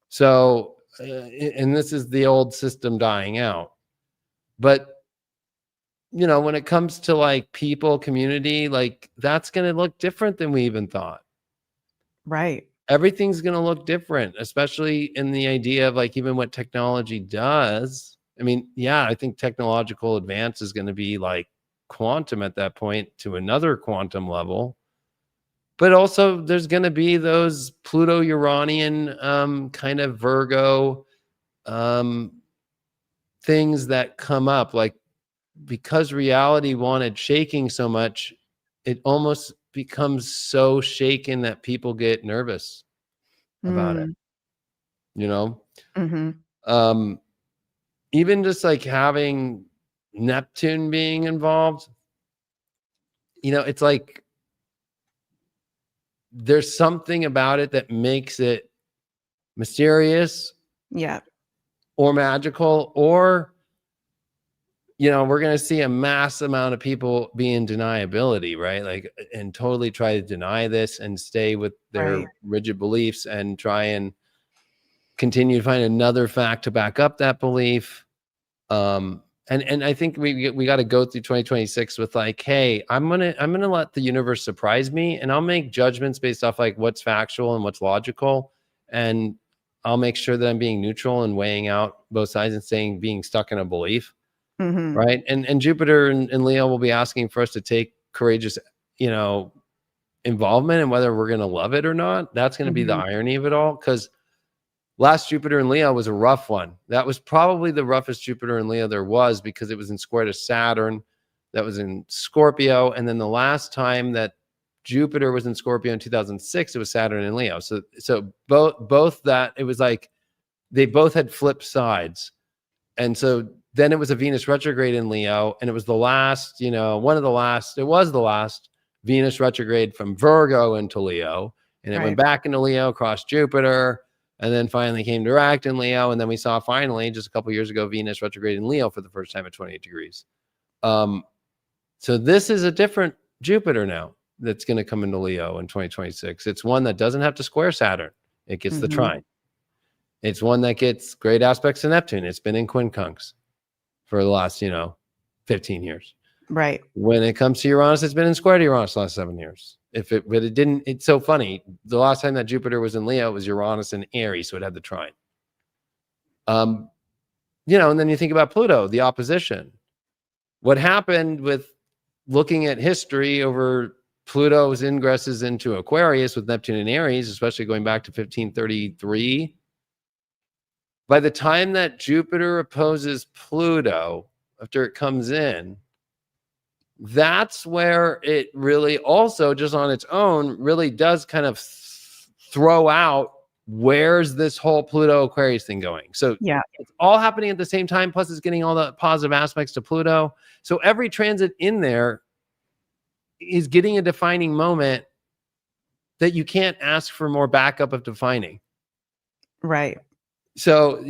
So, and this is the old system dying out. But, when it comes to like people, community, like that's going to look different than we even thought. Right. Everything's going to look different, especially in the idea of like even what technology does. I mean, yeah, I think technological advance is going to be like quantum at that point to another quantum level. But also there's going to be those Pluto-Uranian kind of Virgo things that come up, like because reality wanted shaking so much, it almost becomes so shaken that people get nervous about it. Even just like having Neptune being involved, it's like there's something about it that makes it mysterious, or magical, or we're going to see a mass amount of people be in deniability, right? Like, and totally try to deny this and stay with their rigid beliefs and try and continue to find another fact to back up that belief. And I think we got to go through 2026 with like, hey, I'm gonna let the universe surprise me, and I'll make judgments based off like what's factual and what's logical, and I'll make sure that I'm being neutral and weighing out both sides and being stuck in a belief. Right. And Jupiter and Leo will be asking for us to take courageous, involvement, and whether we're going to love it or not. That's going to be the irony of it all. Because last Jupiter in Leo was a rough one. That was probably the roughest Jupiter in Leo there was, because it was in square to Saturn. That was in Scorpio. And then the last time that Jupiter was in Scorpio in 2006, it was Saturn in Leo. So both that, it was like they both had flipped sides. And so then it was a Venus retrograde in Leo, and it was the last, it was the last Venus retrograde from Virgo into Leo, and it went back into Leo, crossed Jupiter, and then finally came direct in Leo. And then we saw finally just a couple years ago, Venus retrograde in Leo for the first time at 28 degrees. So this is a different Jupiter now that's going to come into Leo in 2026. It's one that doesn't have to square Saturn. It gets the trine. It's one that gets great aspects to Neptune. It's been in quincunx for the last, 15 years. Right. When it comes to Uranus, it's been in square to Uranus the last 7 years. But it didn't, it's so funny. The last time that Jupiter was in Leo, it was Uranus in Aries, so it had the trine. And then you think about Pluto, the opposition. What happened with looking at history over Pluto's ingresses into Aquarius with Neptune and Aries, especially going back to 1533, by the time that Jupiter opposes Pluto, after it comes in, that's where it really also, just on its own, really does kind of throw out, where's this whole Pluto Aquarius thing going? So it's all happening at the same time, plus it's getting all the positive aspects to Pluto. So every transit in there is getting a defining moment that you can't ask for more backup of defining. Right. So,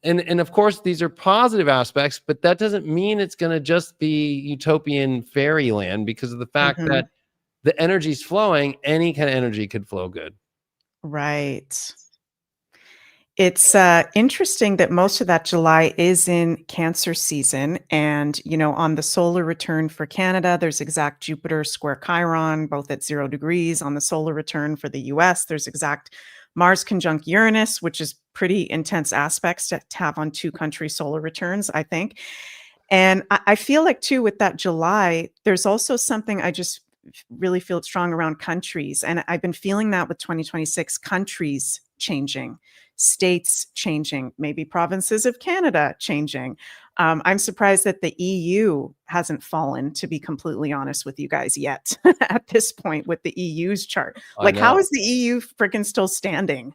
and of course, these are positive aspects, but that doesn't mean it's going to just be utopian fairyland, because of the fact that the energy's flowing. Any kind of energy could flow good. Right. It's interesting that most of that July is in Cancer season. And, on the solar return for Canada, there's exact Jupiter square Chiron, both at 0 degrees. On the solar return for the US, there's exact Mars conjunct Uranus, which is pretty intense aspects to have on 2 country solar returns, I think. And I feel like, too, with that July, there's also something I just really feel strong around countries. And I've been feeling that with 2026 countries changing, states changing, maybe provinces of Canada changing. I'm surprised that the EU hasn't fallen, to be completely honest with you guys, yet at this point with the EU's chart. I Like, how know. is the EU freaking still standing?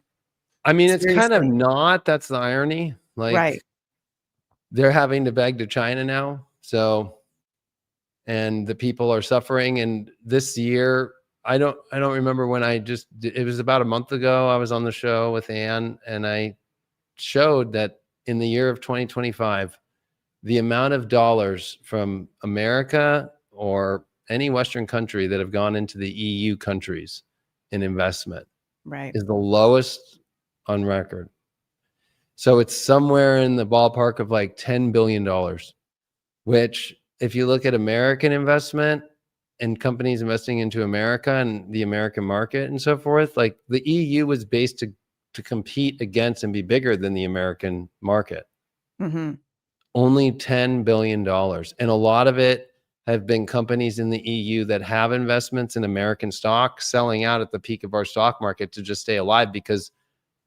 I mean, it's kind of Seriously. not. That's the irony. Like, Right. they're having to beg to China now. So, and the people are suffering. And this year, I don't remember when it was about a month ago. I was on the show with Anne, and I showed that in the year of 2025, the amount of dollars from America or any Western country that have gone into the EU countries in investment Right. is the lowest on record. So it's somewhere in the ballpark of like $10 billion, which if you look at American investment and companies investing into America and the American market and so forth, like the EU was based to compete against and be bigger than the American market. Mm-hmm. Only $10 billion. And a lot of it have been companies in the EU that have investments in American stock selling out at the peak of our stock market to just stay alive because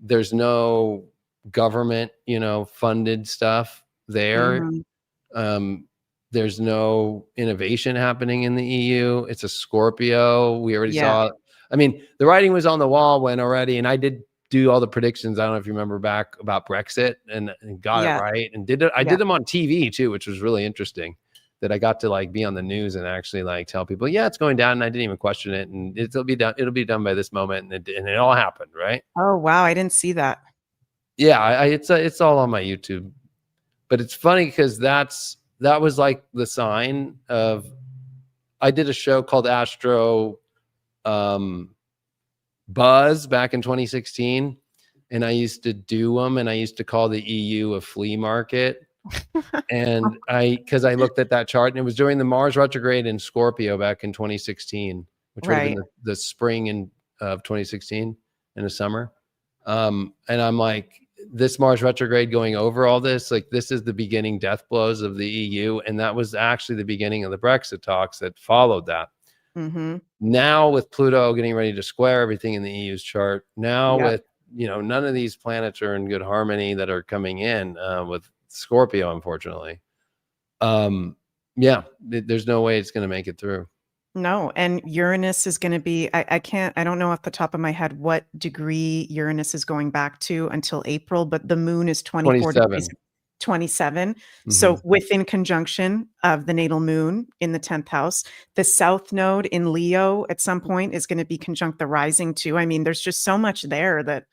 there's no government, funded stuff there. Mm-hmm. There's no innovation happening in the EU. It's a Scorpio. We already Yeah. saw it. I mean, the writing was on the wall when already, and I did do all the predictions. I don't know if you remember back about Brexit and got it Yeah. right and did it. I Yeah. did them on TV too, which was really interesting that I got to like be on the news and actually like tell people, yeah, it's going down. And I didn't even question it. And it'll be done. It'll be done by this moment. And it all happened. Right. Oh, wow. I didn't see that. Yeah. It's all on my YouTube, but it's funny because that was like the sign of, I did a show called Astro Buzz back in 2016, and I used to do them, and I used to call the EU a flea market. And because I looked at that chart, and it was during the Mars retrograde in Scorpio back in 2016, which would have Right. been the spring of 2016 in the summer. And I'm like, this Mars retrograde going over all this, like this is the beginning death blows of the EU. And that was actually the beginning of the Brexit talks that followed that. Mm-hmm. Now with Pluto getting ready to square everything in the EU's chart, now Yep. with, none of these planets are in good harmony that are coming in with Scorpio, unfortunately. There's no way it's going to make it through. No, and Uranus is going to be, I don't know off the top of my head what degree Uranus is going back to until April, but the moon is 24 degrees, 27. 27. Mm-hmm. So within conjunction of the natal moon in the 10th house, the south node in Leo at some point is going to be conjunct the rising too. I mean, there's just so much there that,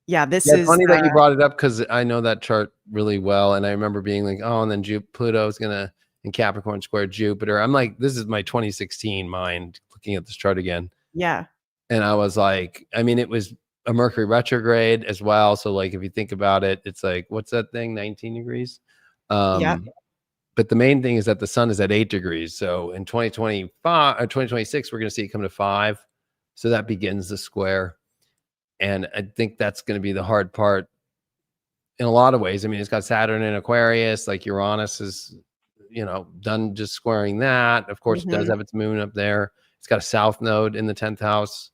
yeah, this Yeah, it's is, funny that you brought it up because I know that chart really well. And I remember being like, oh, and then Pluto's going to, in Capricorn square Jupiter. I'm like, this is my 2016 mind looking at this chart again. yeah, And I was like, I mean, it was a Mercury retrograde as well. So like, if you think about it, it's like, what's that thing? 19 degrees. yeah, But the main thing is that the sun is at 8 degrees. So in 2025 or 2026, we're going to see it come to 5. So that begins the square. And I think that's going to be the hard part in a lot of ways. I mean, it's got Saturn in Aquarius, like Uranus is, done just squaring that. Of course, it does mhm, have its moon up there. It's got a south node in the 10th house.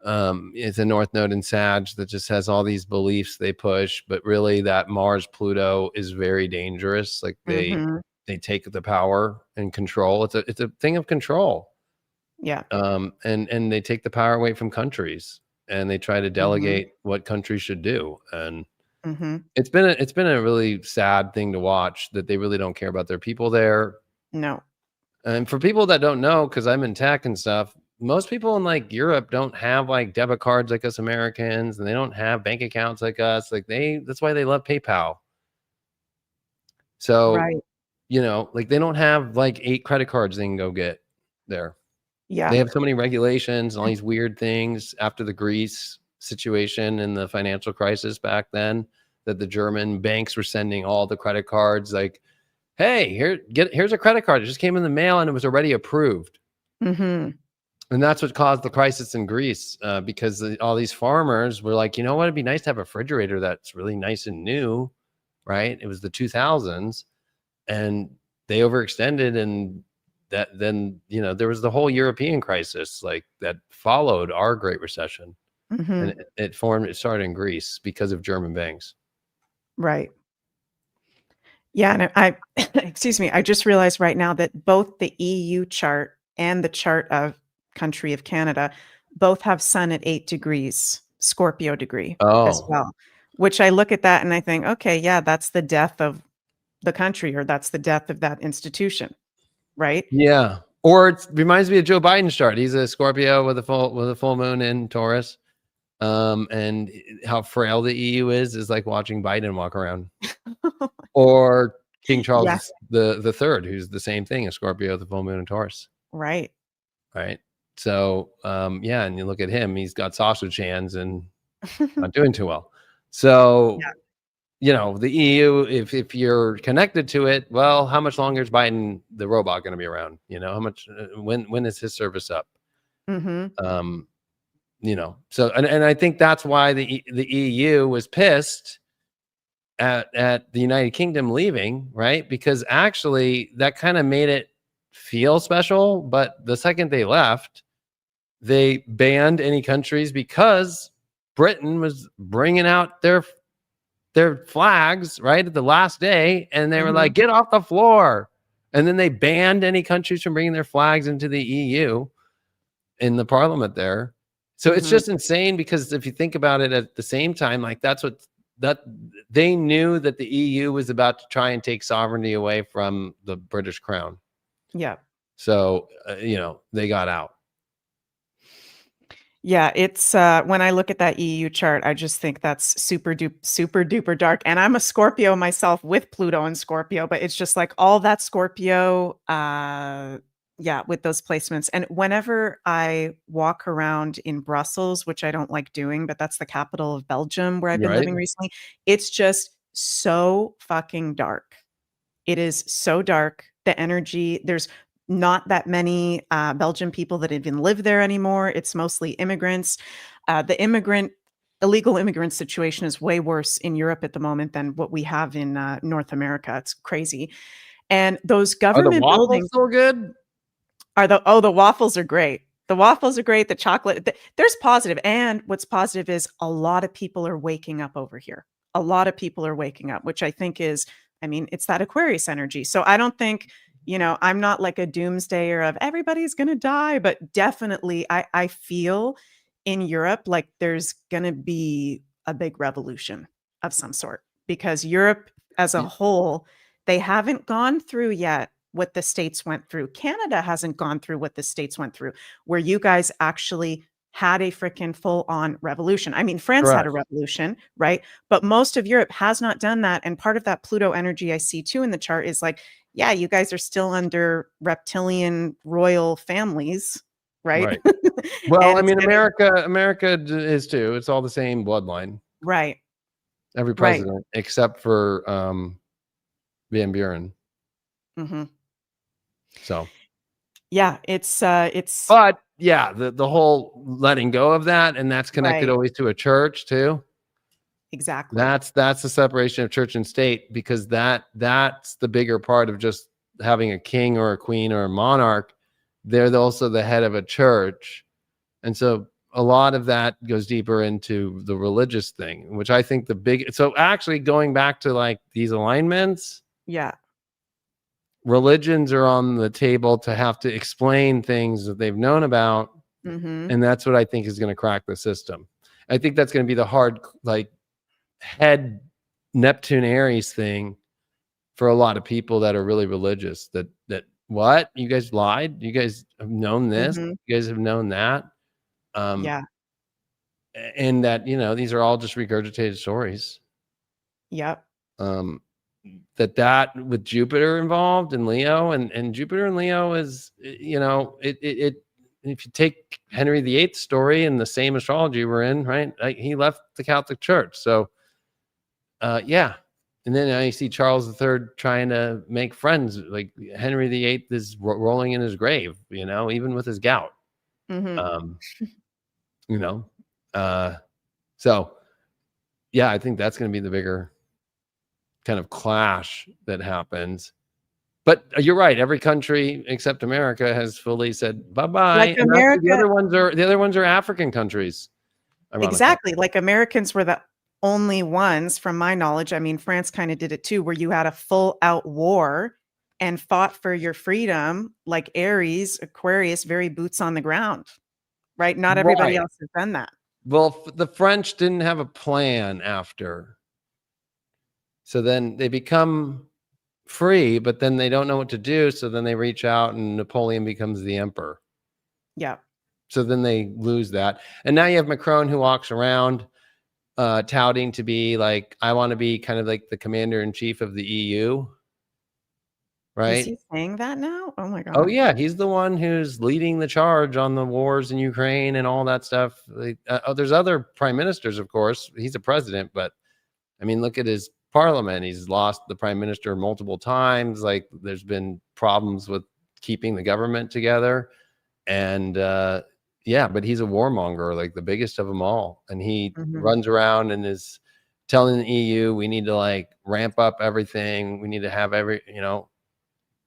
It's a north node in Sag that just has all these beliefs they push, but really that Mars Pluto is very dangerous. Like they mhm, take the power and control. It's a thing of control. yeah, And they take the power away from countries and they try to mhm, delegate what countries should do. And mhm, it's been a really sad thing to watch that they really don't care about their people there. no, And for people that don't know, because I'm in tech and stuff, most people in like Europe don't have like debit cards like us Americans, and they don't have bank accounts like us. Like that's why they love PayPal. So, right, like they don't have like 8 credit cards they can go get there. They yeah, have so many regulations and all these weird things after the Greece situation and the financial crisis back then that the German banks were sending all the credit cards like, hey, here's a credit card. It just came in the mail and it was already approved. mhm, And that's what caused the crisis in Greece because all these farmers were like, you know what? It'd be nice to have a refrigerator that's really nice and new, right? It was the 2000s and they overextended and then there was the whole European crisis like that followed our Great Recession. Hmm. and it started in Greece because of German banks. Right. Yeah, and excuse me, I just realized right now that both the EU chart and the chart of country of Canada both have sun at 8 degrees, Scorpio degree as Oh, well, which I look at that and I think, okay, yeah, that's the death of the country or that's the death of that institution, right? yeah. Or it reminds me of Joe Biden's chart. He's a Scorpio with a full moon in Taurus. And how frail the EU is like watching Biden walk around. Or King Yes, Charles the third, who's the same thing, a Scorpio with a full moon in Taurus. right. Right. So yeah, and you look at him, he's got sausage hands and not doing too well. Yeah. So the EU, if you're connected to it, well, how much longer is Biden the robot going to be around? How much when is his service up? Mhm. Um, so and I think that's why the EU was pissed at the United Kingdom leaving, right? Because actually that kind of made it feel special, but the second they left, they banned any countries because Britain was bringing out their flags right at the last day, and they were like, Mhm. "Get off the floor!" And then they banned any countries from bringing their flags into the EU in the parliament there. So it's Mhm. just insane because if you think about it, at the same time, like that they knew that the EU was about to try and take sovereignty away from the British crown. Yeah. So they got out. Yeah, it's, when I look at that EU chart, I just think that's super duper dark, and I'm a Scorpio myself with Pluto and Scorpio, but it's just like all that Scorpio, yeah, with those placements, and whenever I walk around in Brussels, which I don't like doing, but that's the capital of Belgium where I've been Right. living recently, it's just so fucking dark. It is so dark. The energy, there's not that many Belgian people that even live there anymore. It's mostly immigrants. The illegal immigrant situation is way worse in Europe at the moment than what we have in North America. It's crazy. And those Are the government waffles buildings still good? are the waffles are great. The waffles are great. The chocolate, there's positive. And what's positive is a lot of people are waking up over here. A lot of people are waking up, which I think is, I mean, it's that Aquarius energy. So I don't think, I'm not like a doomsdayer of everybody's going to die, but definitely I feel in Europe like there's going to be a big revolution of some sort because Europe as a Y- whole, they haven't gone through yet what the states went through. Canada hasn't gone through what the states went through, where you guys actually had a freaking full on revolution. I mean, France had a Correct. revolution, right? But most of Europe has not done that. And part of that Pluto energy I see too in the chart is like, yeah, you guys are still under reptilian royal families, right? Right. Well, And I it's mean, kind of America is too. It's all the same bloodline. right, Every right. president except for Van Buren. Hmm. So, Yeah, it's but yeah, the whole letting go of that, and that's connected right, always to a church too. exactly. That's the separation of church and state because that's the bigger part of just having a king or a queen or a monarch. They're also the head of a church, and so a lot of that goes deeper into the religious thing, which I think the big. So actually, going back to like these alignments, Yeah. religions are on the table to have to explain things that they've known about, Hmm. and that's what I think is going to crack the system. I think that's going to be the hard like head Neptune Aries thing for a lot of people that are really religious. That what you guys lied, you guys have known this, Hmm. you guys have known that, um, Yeah. and that these are all just regurgitated stories. Yep. Um, that with Jupiter involved in Leo, and Jupiter and Leo is it if you take Henry VIII story in the same astrology we're in, right? Like, he left the Catholic Church, so yeah. And then I see Charles III trying to make friends. Like Henry VIII is rolling in his grave, even with his gout. Hmm. Um, you know, uh, so yeah, I think that's going to be the bigger kind of clash that happens. But you're right. Every country except America has fully said bye Like bye, and actually America the other ones are African countries. ironically. Exactly. Like Americans were the only ones, from my knowledge. I mean, France kind of did it too, where you had a full out war and fought for your freedom, like Aries, Aquarius, very boots on the ground, right? Not everybody Right. else has done that. Well, the French didn't have a plan after. So then they become free, but then they don't know what to do. So then they reach out and Napoleon becomes the emperor. Yeah. So then they lose that. And now you have Macron who walks around touting to be like, I want to be kind of like the commander in chief of the EU. Is Right. he saying that now? Oh my Oh God. yeah, he's the one who's leading the charge on the wars in Ukraine and all that stuff. There's other prime ministers, of course. He's a president, but I mean, look at his parliament. He's lost the prime minister multiple times. Like, there's been problems with keeping the government together, and yeah, but he's a warmonger, like the biggest of them all, and he runs around and is telling the EU, we need to like ramp up everything. We need to have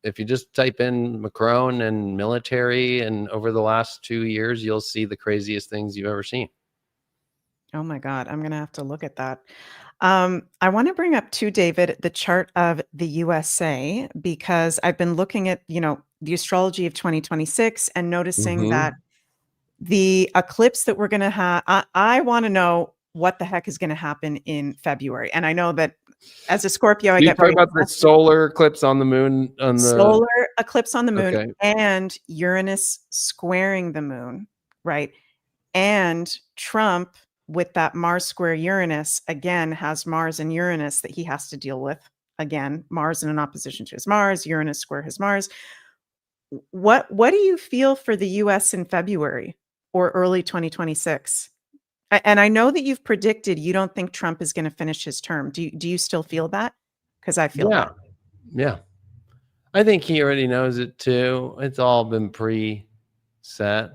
if you just type in Macron and military and over the last 2 years, you'll see the craziest things you've ever seen. Oh my God. I'm going to have to look at that. I want to bring up too, David, the chart of the USA, because I've been looking at, the astrology of 2026 and noticing that the eclipse that we're going to have, I want to know what the heck is going to happen in February. And I know that as a Scorpio, I You get talk very about the solar eclipse on the moon on the solar eclipse on the moon okay. and Uranus squaring the moon, right? And Trump, with that Mars square Uranus, again, has Mars and Uranus that he has to deal with. Again, Mars in an opposition to his Mars, Uranus square his Mars. What do you feel for the US in February or early 2026? And I know that you've predicted you don't think Trump is going to finish his term. Do you still feel that? Because I feel that. Yeah. I think he already knows it too. It's all been pre-set.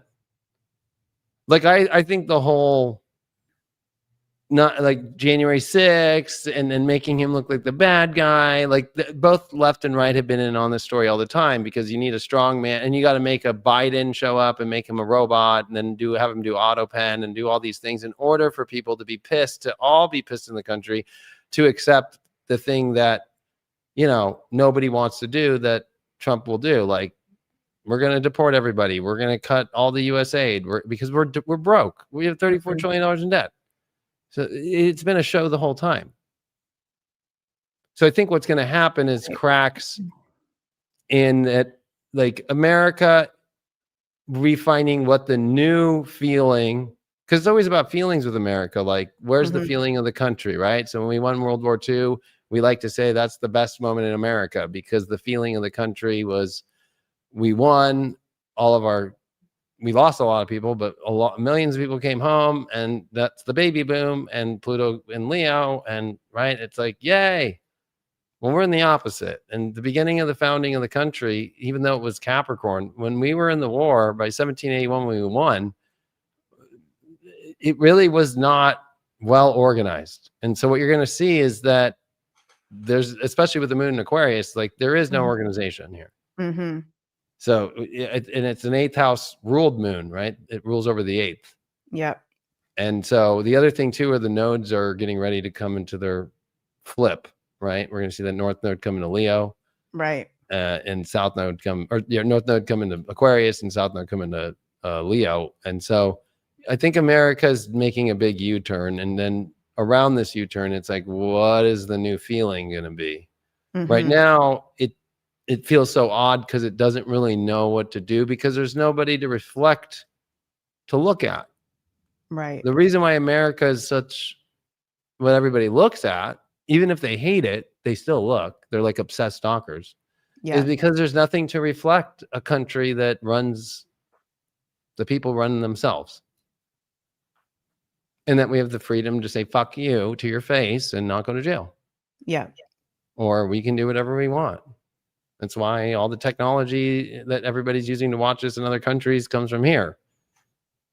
Like I think the whole not like January 6th and making him look like the bad guy, like both left and right have been in on this story all the time, because you need a strong man and you got to make a Biden show up and make him a robot and then have him do auto pen and do all these things in order for people to be pissed, to all be pissed in the country, to accept the thing that, nobody wants to do that Trump will do. Like, we're going to deport everybody. We're going to cut all the US aid because we're broke. We have $34 trillion in debt. So it's been a show the whole time. So I think what's going to happen is cracks in that, like America refining what the new feeling, because it's always about feelings with America. Like, where's the feeling of the country, right? So when we won World War II, we like to say that's the best moment in America, because the feeling of the country was we won we lost a lot of people, but millions of people came home, and that's the baby boom and Pluto and Leo. And right, it's like, yay. Well, we're in the opposite. And the beginning of the founding of the country, even though it was Capricorn, when we were in the war by 1781, when we won, it really was not well organized. And so what you're going to see is that there's, especially with the moon in Aquarius, like there is no organization here. So, and it's an 8th house ruled moon, right? It rules over the 8th. Yep. And so the other thing too, are the nodes are getting ready to come into their flip, right? We're going to see that North node come into Leo, right? And South node North node come into Aquarius and South node come into Leo. And so I think America's making a big U-turn, and then around this U-turn, it's like, what is the new feeling going to be? Right now, it feels so odd because it doesn't really know what to do, because there's nobody to reflect, to look at. Right. The reason why America is such what everybody looks at, even if they hate it, they still look. They're like obsessed stalkers. Is because there's nothing to reflect a country that runs, the people run themselves. And that we have the freedom to say, fuck you to your face and not go to jail. Yeah. Or we can do whatever we want. That's why all the technology that everybody's using to watch us in other countries comes from here.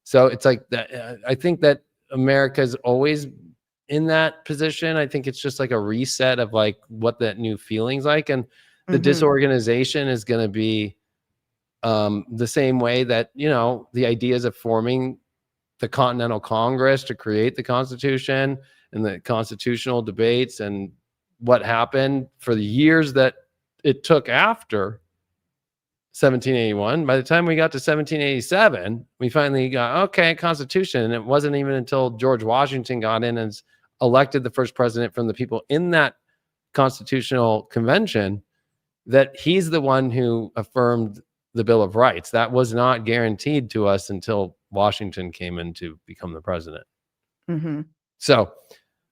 So it's like that. I think that America's always in that position. I think it's just like a reset of like what that new feeling's like. And the disorganization is going to be the same way that, the ideas of forming the Continental Congress to create the Constitution and the constitutional debates and what happened for the years that it took after 1781. By the time we got to 1787, we finally got, okay, Constitution. And it wasn't even until George Washington got in and elected the first president from the people in that constitutional convention that he's the one who affirmed the Bill of Rights. That was not guaranteed to us until Washington came in to become the president. Mm-hmm. So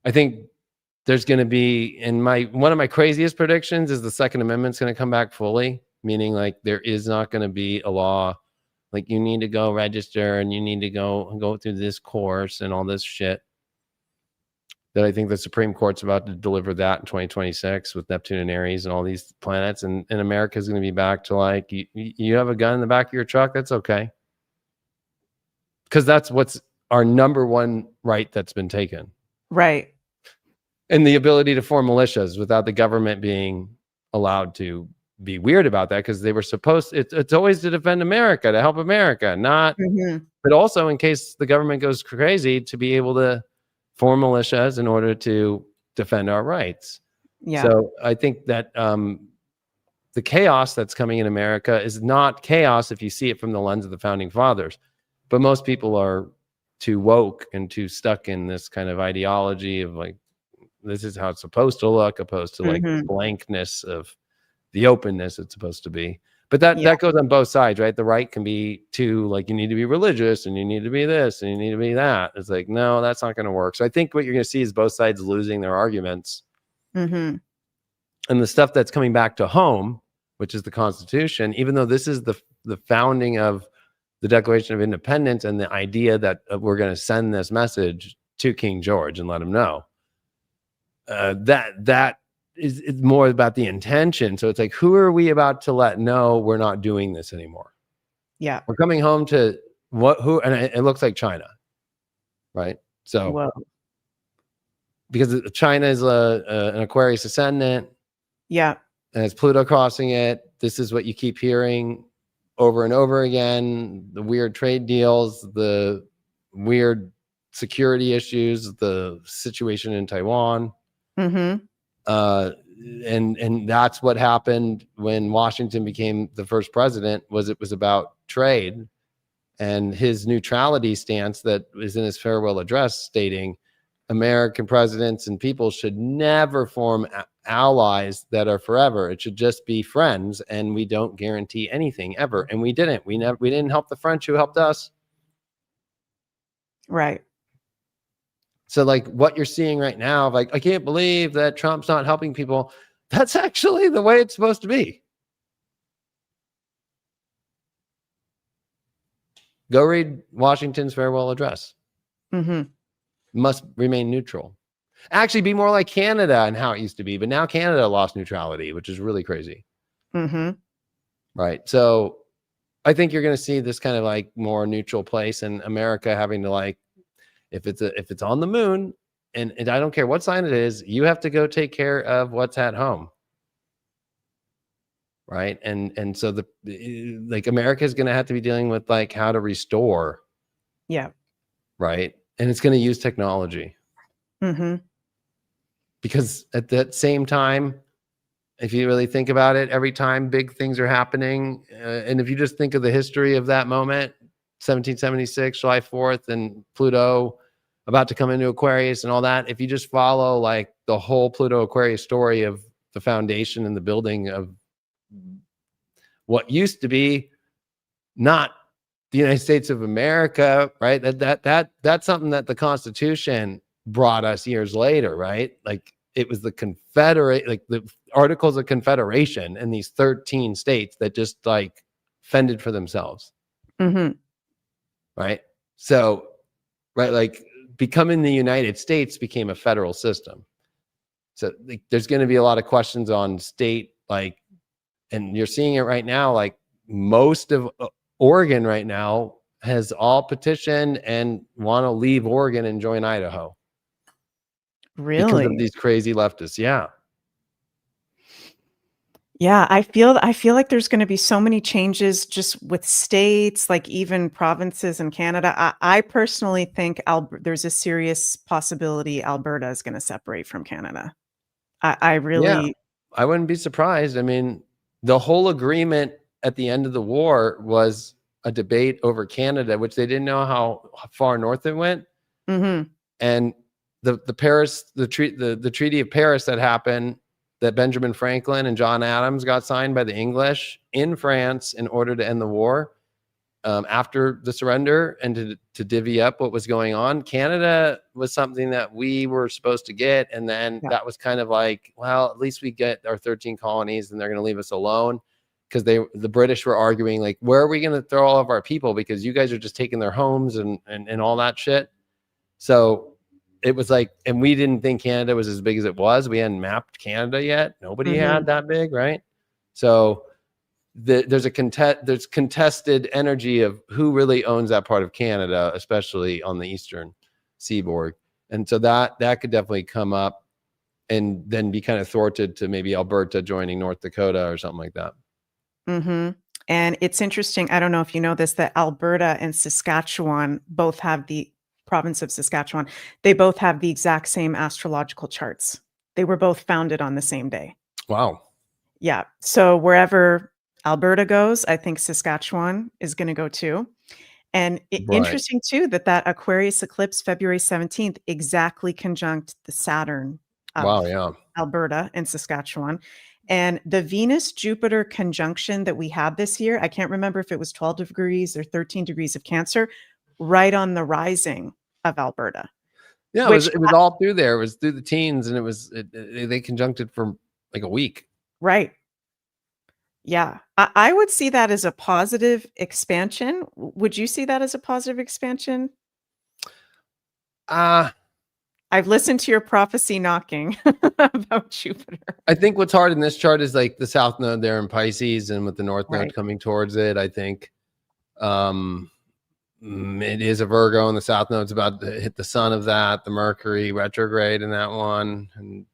I think there's going to be, one of my craziest predictions is the Second Amendment's going to come back fully, meaning like there is not going to be a law like you need to go register and you need to go through this course and all this shit. That I think the Supreme Court's about to deliver that in 2026 with Neptune and Aries and all these planets. And America is going to be back to like, you have a gun in the back of your truck, that's okay. Because that's what's our number one right that's been taken. Right. And the ability to form militias without the government being allowed to be weird about that, because they were supposed, it's always to defend America, to help America, not, but also in case the government goes crazy, to be able to form militias in order to defend our rights. Yeah. So I think that the chaos that's coming in America is not chaos if you see it from the lens of the founding fathers, but most people are too woke and too stuck in this kind of ideology of like, this is how it's supposed to look, opposed to like the blankness of the openness it's supposed to be. But that goes on both sides, right? The right can be too like, you need to be religious and you need to be this and you need to be that. It's like, no, that's not going to work. So I think what you're going to see is both sides losing their arguments. And the stuff that's coming back to home, which is the Constitution, even though this is the founding of the Declaration of Independence and the idea that we're going to send this message to King George and let him know, that it's more about the intention. So it's like, who are we about to let know we're not doing this anymore? Yeah. We're coming home to and it looks like China, right? So because China is an Aquarius ascendant. Yeah. And it's Pluto crossing it. This is what you keep hearing over and over again. The weird trade deals, the weird security issues, the situation in Taiwan. And that's what happened when Washington became the first president. It was about trade and his neutrality stance that was in his farewell address, stating American presidents and people should never form allies that are forever. It should just be friends, and we don't guarantee anything ever. And we didn't. We didn't help the French who helped us. Right. So like what you're seeing right now, like, I can't believe that Trump's not helping people. That's actually the way it's supposed to be. Go read Washington's farewell address. Must remain neutral. Actually be more like Canada and how it used to be. But now Canada lost neutrality, which is really crazy. Right. So I think you're going to see this kind of like more neutral place, and America having to like, if it's on the moon, and I don't care what sign it is, you have to go take care of what's at home. Right. And so like America is going to have to be dealing with like how to restore. Yeah. Right. And it's going to use technology. Because at that same time, if you really think about it, every time big things are happening, and if you just think of the history of that moment, 1776, July 4th, and Pluto about to come into Aquarius and all that, if you just follow like the whole Pluto Aquarius story of the foundation and the building of what used to be not the United States of America, right? That's something that the Constitution brought us years later, right? Like it was the Confederate, like the Articles of Confederation in these 13 states that just like fended for themselves. Right. So, right, like becoming the United States became a federal system. So like, there's going to be a lot of questions on state, like, and you're seeing it right now, like most of Oregon right now has all petitioned and want to leave Oregon and join Idaho. Really? Because of these crazy leftists. Yeah. Yeah, I feel like there's gonna be so many changes just with states, like even provinces in Canada. I personally think there's a serious possibility Alberta is gonna separate from Canada. I Yeah, really I wouldn't be surprised. I mean, the whole agreement at the end of the war was a debate over Canada, which they didn't know how far north it went. Mhm, And the Paris the Treaty of Paris that happened, that Benjamin Franklin and John Adams got signed by the English in France in order to end the war, after the surrender, and to divvy up what was going on. Canada was something that we were supposed to get, and then yeah, that was kind of like, well, at least we get our 13 colonies, and they're going to leave us alone, because the British were arguing like, where are we going to throw all of our people, because you guys are just taking their homes and all that shit. So it was like, and we didn't think Canada was as big as it was. We hadn't mapped Canada yet. Nobody mhm, had that big, right? So there's contested energy of who really owns that part of Canada, especially on the eastern seaboard. And so that could definitely come up and then be kind of thwarted to maybe Alberta joining North Dakota or something like that. mhm, and it's interesting, I don't know if you know this, that Alberta and Saskatchewan both have province of Saskatchewan, they both have the exact same astrological charts. They were both founded on the same day. Wow. Yeah, so wherever Alberta goes, I think Saskatchewan is gonna go too, and Right. interesting too that Aquarius eclipse February 17th exactly conjunct the Saturn Wow. of Yeah. Alberta and Saskatchewan, and the Venus-Jupiter conjunction that we had this year, I can't remember if it was 12 degrees or 13 degrees of Cancer, right on the rising of Alberta, Yeah. which It was all through there. It was through the teens, and they conjuncted for like a week. right. Yeah, I would see that as a positive expansion. Would you see that as a positive expansion? Ah, I've listened to your prophecy knocking about Jupiter. I think what's hard in this chart is like the south node there in Pisces, and with the north node Right. coming towards it, I think um it is a Virgo, and the south node's about to hit the sun of that, the Mercury retrograde in that one. And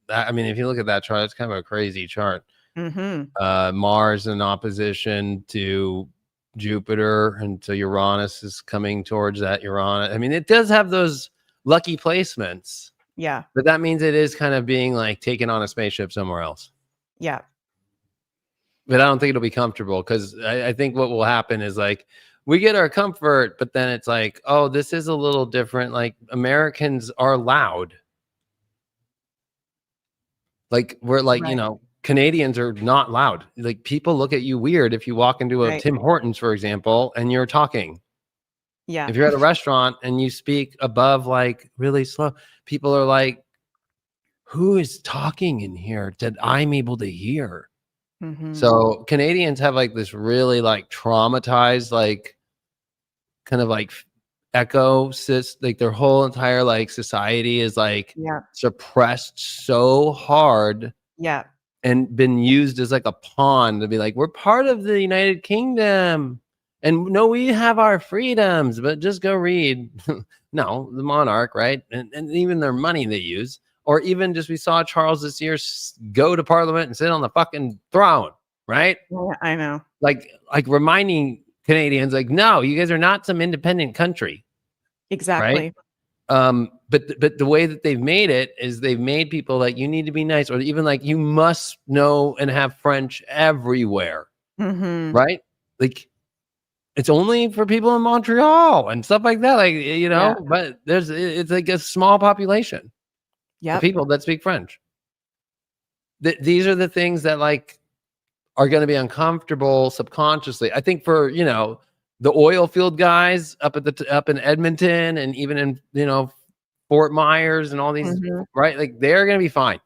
that, I mean, if you look at that chart, it's kind of a crazy chart. Mhm. Mars in opposition to Jupiter, and so Uranus is coming towards that Uranus. I mean, it does have those lucky placements, Yeah, but that means it is kind of being like taken on a spaceship somewhere else. yeah. But I don't think it'll be comfortable, because I think what will happen is like we get our comfort, but then it's like, oh, this is a little different. Like Americans are loud. Like we're like, Right, Canadians are not loud. Like people look at you weird if you walk into a right. Tim Hortons, for example, and you're talking. Yeah. If you're at a restaurant and you speak above like really slow, people are like, who is talking in here that I'm able to hear? Mhm. So Canadians have like this really like traumatized, like kind of like like their whole entire like society is like Yeah, suppressed so hard yeah. and been used as like a pawn to be like, we're part of the United Kingdom. And no, we have our freedoms, but just go read. No, the monarch, right? And even their money they use. Or even just we saw Charles this year go to Parliament and sit on the fucking throne, right? Yeah, I know. Like reminding Canadians, like, no, you guys are not some independent country, right? Exactly. But the way that they've made it is they've made people like, you need to be nice, or even like you must know and have French everywhere, Mhm. right? Like it's only for people in Montreal and stuff like that, like Yeah. but it's like a small population of Yep. people that speak French. These are the things that like are going to be uncomfortable subconsciously. I think for the oil field guys up in Edmonton, and even in Fort Myers and all these, Mhm. right? Like they're going to be fine.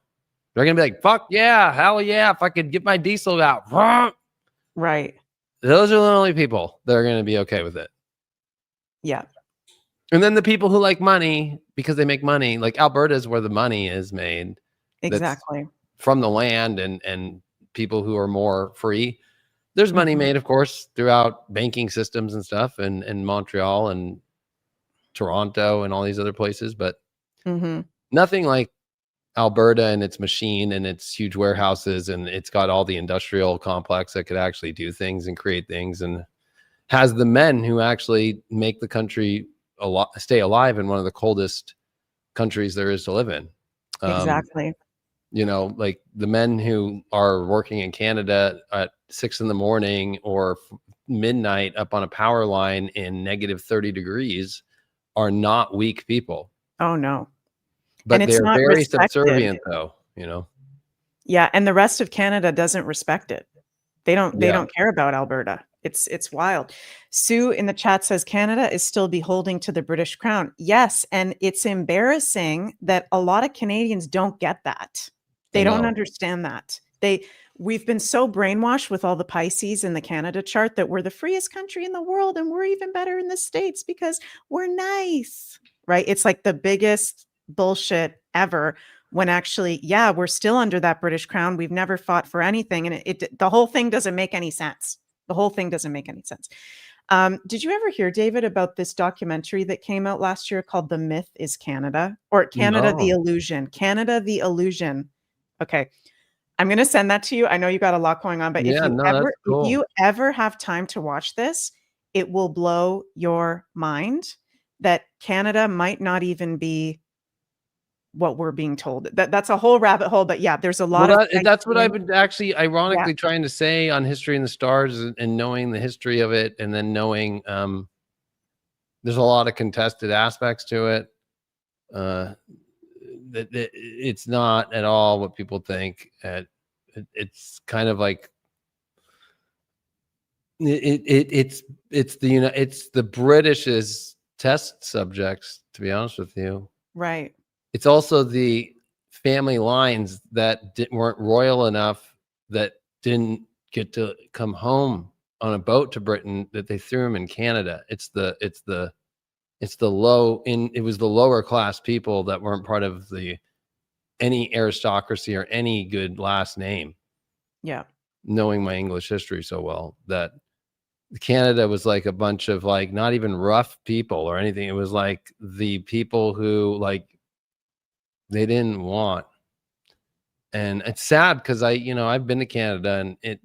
They're going to be like, fuck yeah, hell yeah, if I could get my diesel out. Right. Those are the only people that are going to be okay with it. Yeah. And then the people who like money because they make money, like Alberta is where the money is made. That's Exactly. from the land, and people who are more free. There's money Mhm. made, of course, throughout banking systems and stuff, and in Montreal and Toronto and all these other places, but Mhm. nothing like Alberta and its machine and its huge warehouses, and it's got all the industrial complex that could actually do things and create things, and has the men who actually make the country stay alive in one of the coldest countries there is to live in. Exactly. You know, like the men who are working in Canada at 6 a.m. or midnight up on a power line in negative 30 degrees are not weak people. Oh no. And But it's they're not very respected. subservient though, you know? Yeah, and the rest of Canada doesn't respect it. They Yeah. don't care about Alberta. It's wild. Sue in the chat says Canada is still beholding to the British crown. Yes, and it's embarrassing that a lot of Canadians don't get that. I They don't know. understand that. We've been so brainwashed with all the Pisces in the Canada chart that we're the freest country in the world and we're even better in the States because we're nice. Right? It's like the biggest bullshit ever when actually, yeah, we're still under that British crown. We've never fought for anything. And the whole thing doesn't make any sense. The whole thing doesn't make any sense. Did you ever hear, David, about this documentary that came out last year called The Myth is Canada, or Canada, the No. Illusion? Canada, the Illusion. Okay. I'm going to send that to you. I know you got a lot going on, but Yeah, no, that's if cool. you ever have time to watch this, it will blow your mind that Canada might not even be what we're being told. That's a whole rabbit hole, but yeah, there's a lot Well, of that's what I've sightseeing. been actually Yeah. ironically trying to say on History in the Stars, and knowing the history of it, and then knowing there's a lot of contested aspects to it. That it's not at all what people think. It's kind of like it's the British's test subjects, to be honest with you. Right. It's also the family lines that weren't royal enough, that didn't get to come home on a boat to Britain, that they threw them in Canada. It was the lower class people that weren't part of any aristocracy or any good last name. Yeah. Knowing my English history so well, that Canada was like a bunch of like not even rough people or anything. It was like the people who like they didn't want. And it's sad because I've been to Canada, and it,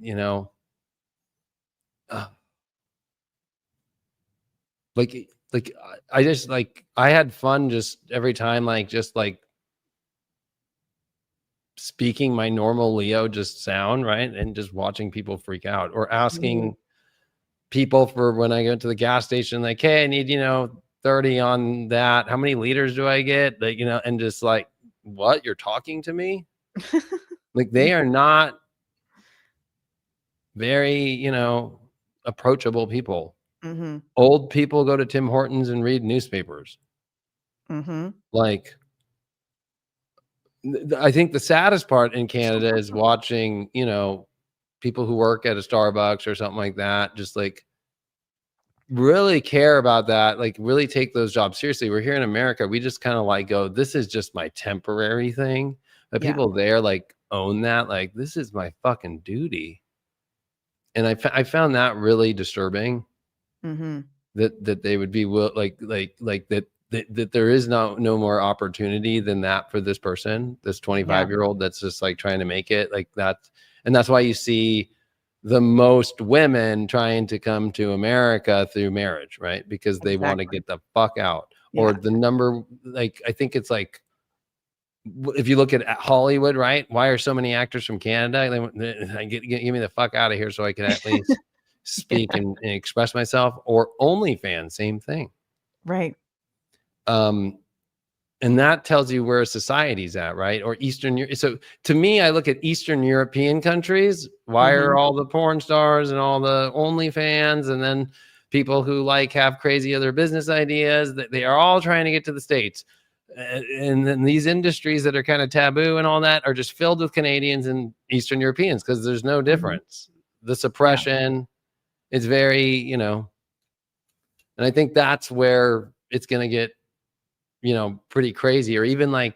uh, like I just like I had fun just every time, like just like speaking my normal Leo just sound, right? And just watching people freak out, or Mhm. asking people for when I go to the gas station, like, hey, I need, 30 on that. How many liters do I get? Like, and just like, what? You're talking to me? Like, Yeah. they are not very, approachable people. Mhm. Old people go to Tim Hortons and read newspapers. Mhm. Like, I think the saddest part in Canada is watching, people who work at a Starbucks or something like that, just like really care about that, like really take those jobs seriously. We're here in America, we just kind of like go, this is just my temporary thing. But Yeah. people there like own that, like this is my fucking duty. And I found that really disturbing, Mhm. that they would be that there is no more opportunity than that for this person, this Yeah. 25-year-old that's just like trying to make it like that. And that's why you see the most women trying to come to America through marriage, right? Because they want to Exactly. get the fuck out. Or Yeah. the number, like I think it's like, if you look at Hollywood, right? Why are so many actors from Canada? Give me the fuck out of here so I can at least speak Yeah. and express myself. Or OnlyFans, same thing. Right. Um, and that tells you where society's at, right? Or Eastern Europe. So to me, I look at Eastern European countries. Why are Mhm. all the porn stars and all the OnlyFans, and then people who like have crazy other business ideas, that they are all trying to get to the States? And then these industries that are kind of taboo and all that are just filled with Canadians and Eastern Europeans, because there's no Mhm. difference. The Yeah. suppression is very, and I think that's where it's going to get, pretty crazy. Or even like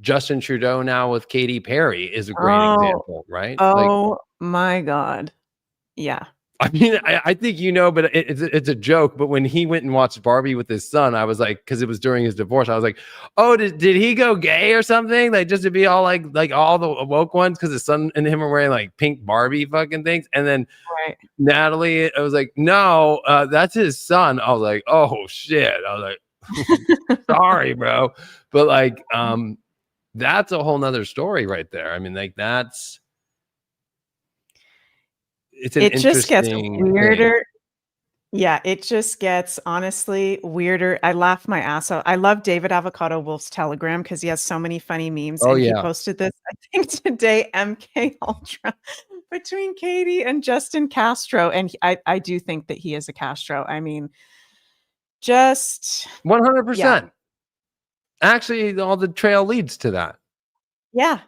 Justin Trudeau now with Katy Perry is a great Oh. example, right? Like, Oh my God. Yeah. I mean, I think but it's a joke. But when he went and watched Barbie with his son, I was like, because it was during his divorce, I was like, oh, did he go gay or something? Like just to be all like all the woke ones, because his son and him are wearing like pink Barbie fucking things. And then Right. Natalie, I was like, no, that's his son. I was like, oh shit. I was like, sorry, bro. But like, that's a whole nother story right there. I mean, like it's an It just gets interesting thing. weirder. Yeah, it just gets honestly weirder. I laugh my ass out. I love David Avocado Wolf's Telegram because he has so many funny memes, Oh and he yeah. posted this, I think today, MK Ultra between Katie and Justin Castro, and I do think that he is a Castro. I mean, just yeah, 100%. Actually, all the trail leads to that. yeah.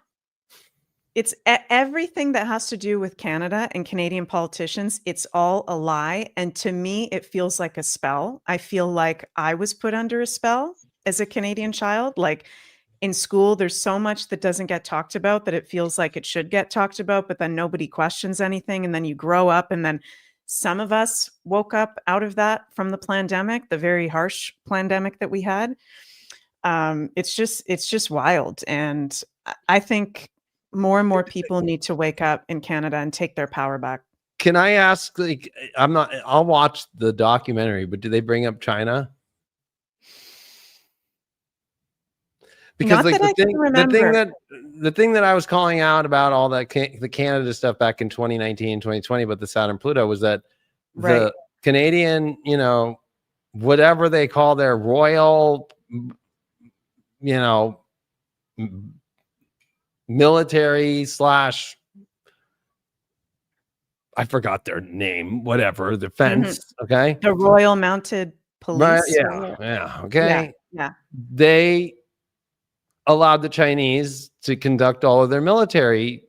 It's everything that has to do with Canada and Canadian politicians, it's all a lie, and to me, it feels like a spell. I feel like I was put under a spell as a Canadian child, like, in school, there's so much that doesn't get talked about that it feels like it should get talked about, but then nobody questions anything, and then you grow up, and then some of us woke up out of that from the pandemic, the very harsh pandemic that we had. It's just wild, and I think more and more people need to wake up in Canada and take their power back. Can I ask, like, I'll watch the documentary, but do they bring up China? Because Not like that I can remember. the thing that I was calling out about all that the Canada stuff back in 2019, 2020, but the Saturn Pluto was that Right. the Canadian, whatever they call their royal, you know, military slash, I forgot their name, whatever, Mhm. defense. Okay. The Royal Mounted Right. Police or Yeah. what? Yeah. Yeah, Okay. yeah, They allowed the Chinese to conduct all of their military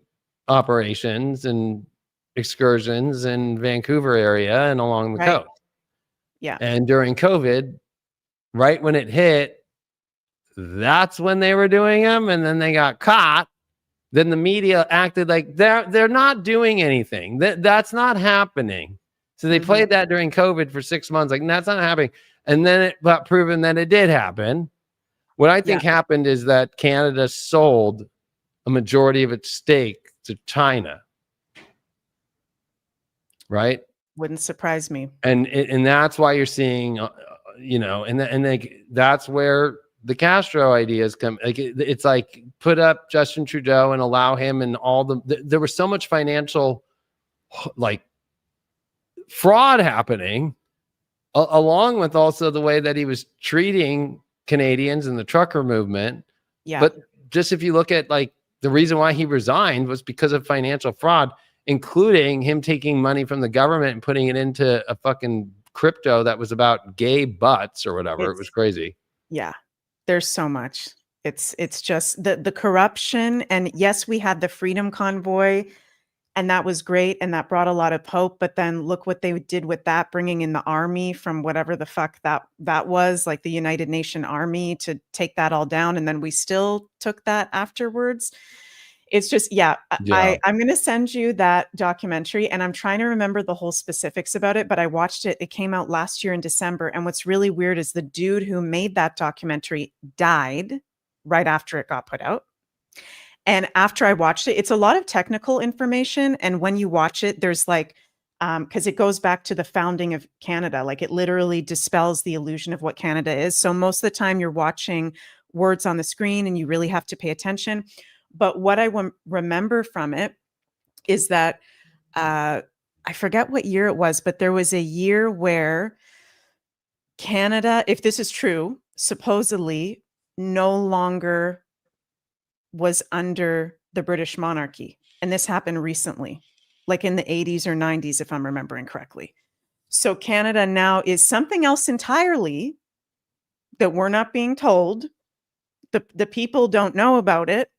operations and excursions in Vancouver area and along the right. coast. Yeah. And during COVID, right when it hit, that's when they were doing them, and then they got caught. Then the media acted like they're not doing anything. That's not happening. So they Mhm. played that during COVID for 6 months, like that's not happening. And then it got proven that it did happen. What I Yeah. think happened is that Canada sold a majority of its stake to China, right? Wouldn't surprise me. And that's why you're seeing, and like that's where the Castro ideas come. Like it's like put up Justin Trudeau and allow him and all there was so much financial like fraud happening, along with also the way that he was treating Canadians and the trucker movement. Yeah. But just if you look at like the reason why he resigned was because of financial fraud, including him taking money from the government and putting it into a fucking crypto that was about gay butts or whatever. It was It's crazy. yeah. There's so much. It's just the corruption, and yes, we had the Freedom Convoy, and that was great, and that brought a lot of hope, but then look what they did with that, bringing in the army from whatever the fuck that was, like the United Nation Army to take that all down, and then we still took that afterwards. It's just yeah, Yeah. I'm gonna send you that documentary, and I'm trying to remember the whole specifics about it, but I watched it. It came out last year in December, and what's really weird is the dude who made that documentary died right after it got put out. And after I watched it, it's a lot of technical information, and when you watch it, there's like, because it goes back to the founding of Canada, like it literally dispels the illusion of what Canada is. So most of the time you're watching words on the screen and you really have to pay attention. But what I remember from it is that I forget what year it was, but there was a year where Canada, if this is true, supposedly no longer was under the British monarchy. And this happened recently, like in the 80s or 90s, if I'm remembering correctly. So Canada now is something else entirely that we're not being told. The people don't know about it,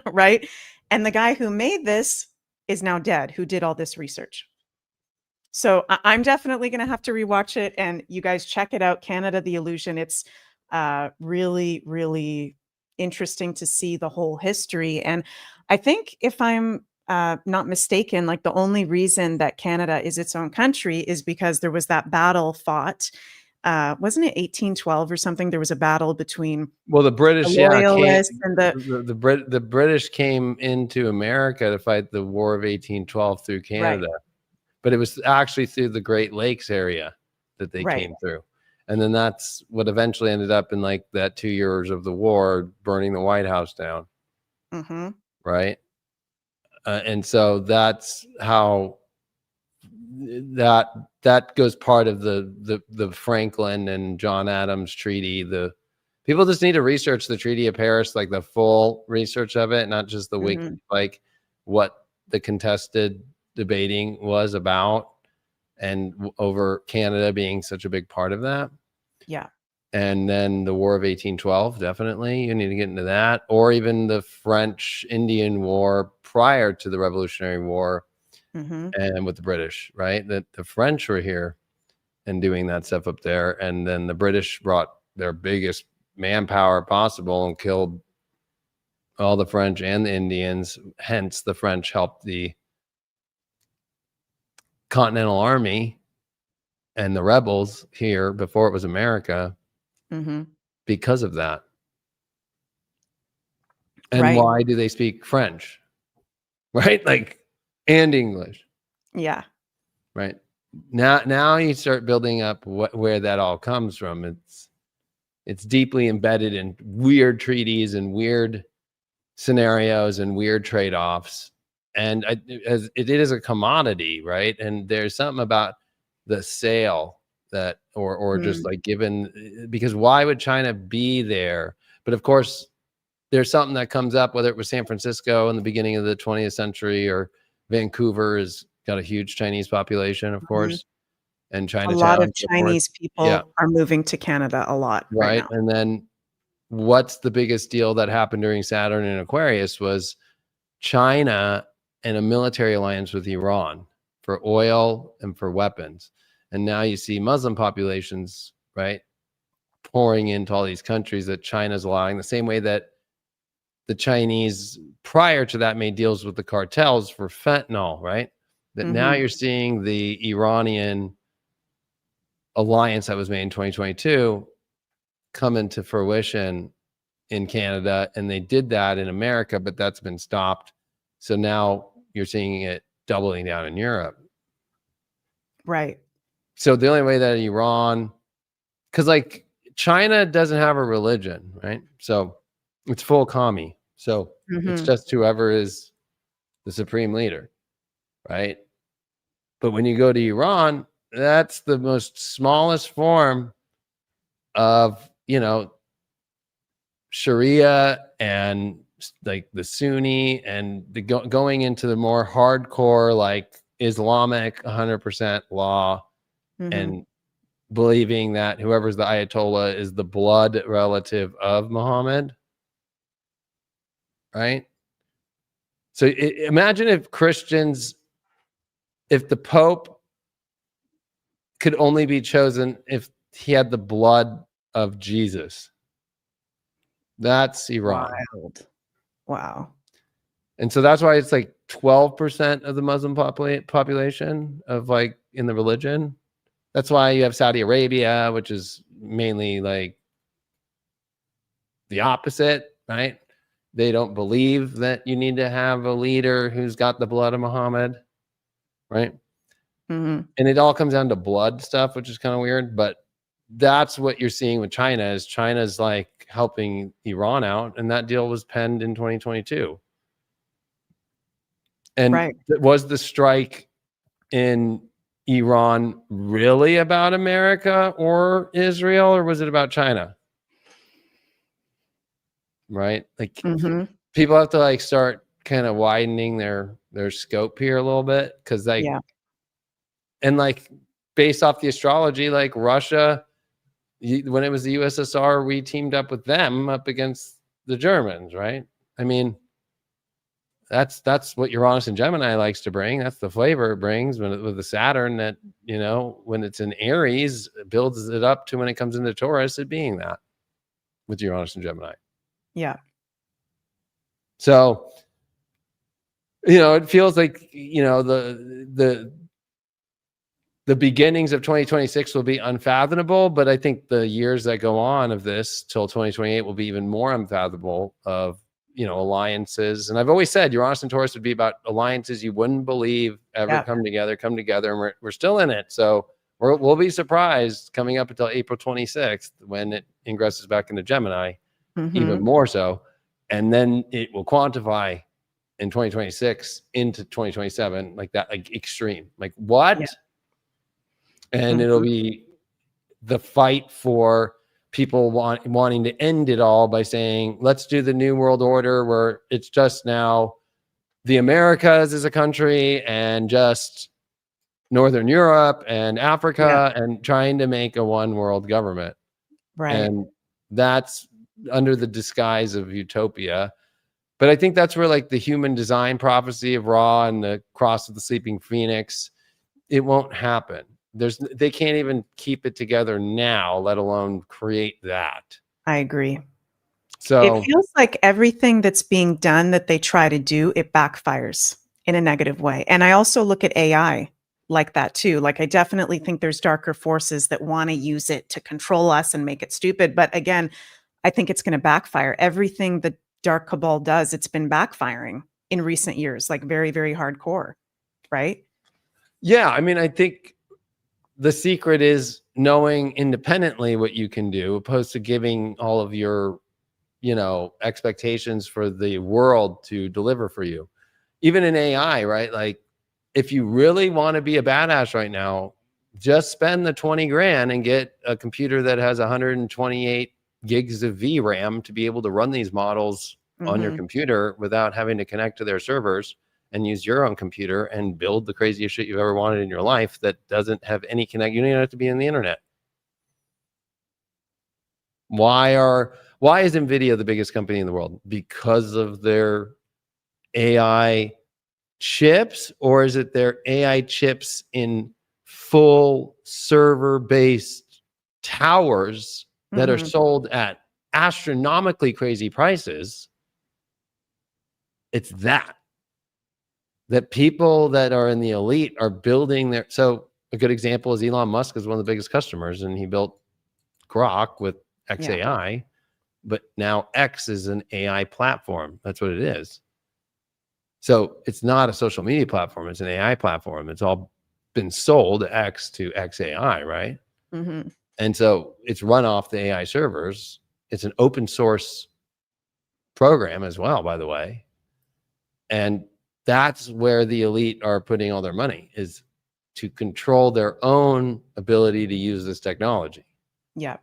right? And the guy who made this is now dead, who did all this research. So I'm definitely going to have to rewatch it, and you guys check it out, Canada the Illusion. It's really, really interesting to see the whole history. And I think if I'm not mistaken, like the only reason that Canada is its own country is because there was that battle fought. Wasn't it 1812 or something? There was a battle between Well, the British, the Loyalists and the the British came into America to fight the War of 1812 through right, Canada, but it was actually through the Great Lakes area that they right. came through. And then that's what eventually ended up in like that 2 years of the war, burning the White House down. Mm-hmm. Right. And so that's how that goes part of the Franklin and John Adams treaty. The people just need to research the Treaty of Paris, like the full research of it, not just the wiki, Mm-hmm. like what the contested debating was about, and over Canada being such a big part of that. Yeah. And then the War of 1812, definitely you need to get into that, or even the French Indian War prior to the Revolutionary War, Mm-hmm. and with the British, right? That the French were here and doing that stuff up there, and then the British brought their biggest manpower possible and killed all the French and the Indians. Hence, the French helped the Continental Army and the rebels here before it was America Mm-hmm. because of that. And Right. why do they speak French? Right? Like, and English. Yeah. Right? Now you start building up where that all comes from. It's deeply embedded in weird treaties and weird scenarios and weird trade-offs. And as it is a commodity, right? And there's something about the sale that, or just like given, because why would China be there? But of course, there's something that comes up, whether it was San Francisco in the beginning of the 20th century, or Vancouver has got a huge Chinese population, of course, and A lot Chinatown, of so forth. Chinese Yeah, people are moving to Canada a lot right right. now. And then what's the biggest deal that happened during Saturn and Aquarius was China and a military alliance with Iran for oil and for weapons. And now you see Muslim populations, right, pouring into all these countries that China's allowing, the same way that the Chinese prior to that made deals with the cartels for fentanyl, right? That now Mm-hmm. you're seeing the Iranian alliance that was made in 2022 come into fruition in Canada, and they did that in America, but that's been stopped. So now you're seeing it doubling down in Europe. Right. So the only way that Iran, because like China doesn't have a religion, right? So it's full commie. So it's Mm-hmm. just whoever is the supreme leader, right? But when you go to Iran, that's the most smallest form of, Sharia, and like the Sunni, and the going into the more hardcore, like Islamic 100% law, Mm-hmm. and believing that whoever's the Ayatollah is the blood relative of Muhammad, right? So imagine if if the Pope could only be chosen if he had the blood of Jesus. That's Iran. Wild. Wow. And so that's why it's like 12% of the Muslim population of like in the religion. That's why you have Saudi Arabia, which is mainly like the opposite, right? They don't believe that you need to have a leader who's got the blood of Muhammad, right? Mm-hmm. And it all comes down to blood stuff, which is kind of weird, but that's what you're seeing with China. Is China's like helping Iran out, and that deal was penned in 2022. And Right. was the strike in Iran really about America or Israel, or was it about China? Right? Like Mm-hmm. people have to like start kind of widening their scope here a little bit, because like, Yeah. and like based off the astrology, like Russia, when it was the USSR, we teamed up with them up against the Germans, right? I mean, that's what Uranus and Gemini likes to bring. That's the flavor it brings with the Saturn, that, when it's in Aries, it builds it up to when it comes into Taurus, it being that with Uranus and Gemini. Yeah. So it feels like, the beginnings of 2026 will be unfathomable, but I think the years that go on of this till 2028 will be even more unfathomable of, alliances. And I've always said Uranus and Taurus would be about alliances you wouldn't believe ever Yeah. come together, and we're still in it. So we'll be surprised coming up until April 26th when it ingresses back into Gemini, even more so. And then it will quantify in 2026 into 2027, like that, like extreme, like what? Yeah. And it'll be the fight for people wanting to end it all by saying, let's do the new world order where it's just now the Americas as a country and just Northern Europe and Africa, and trying to make a one world government. Right. And that's under the disguise of utopia. But I think that's where like the human design prophecy of Ra and the cross of the sleeping phoenix, it won't happen. They can't even keep it together now, let alone create that. I agree. So it feels like everything that's being done that they try to do, it backfires in a negative way. And I also look at AI like that too. Like I definitely think there's darker forces that want to use it to control us and make it stupid. But again, I think it's going to backfire. Everything the dark cabal does, it's been backfiring in recent years, like very, very hardcore, right? yeah, I mean, I think the secret is knowing independently what you can do, opposed to giving all of your, expectations for the world to deliver for you. Even in AI, right? Like, if you really want to be a badass right now, just spend the 20 grand and get a computer that has 128 gigs of VRAM to be able to run these models on your computer without having to connect to their servers, and use your own computer and build the craziest shit you've ever wanted in your life that doesn't have any connect. You don't even have to be on the internet. Why is NVIDIA the biggest company in the world? Because of their AI chips, or is it their AI chips in full server-based towers that are sold at astronomically crazy prices? It's that people that are in the elite are building their. So a good example is Elon Musk is one of the biggest customers, and he built Grok with XAI, but now X is an AI platform. That's what it is. So it's not a social media platform. It's an AI platform. It's all been sold X to XAI, right? And so it's run off the AI servers. It's an open source program as well, by the way. And that's where the elite are putting all their money, is to control their own ability to use this technology. Yeah.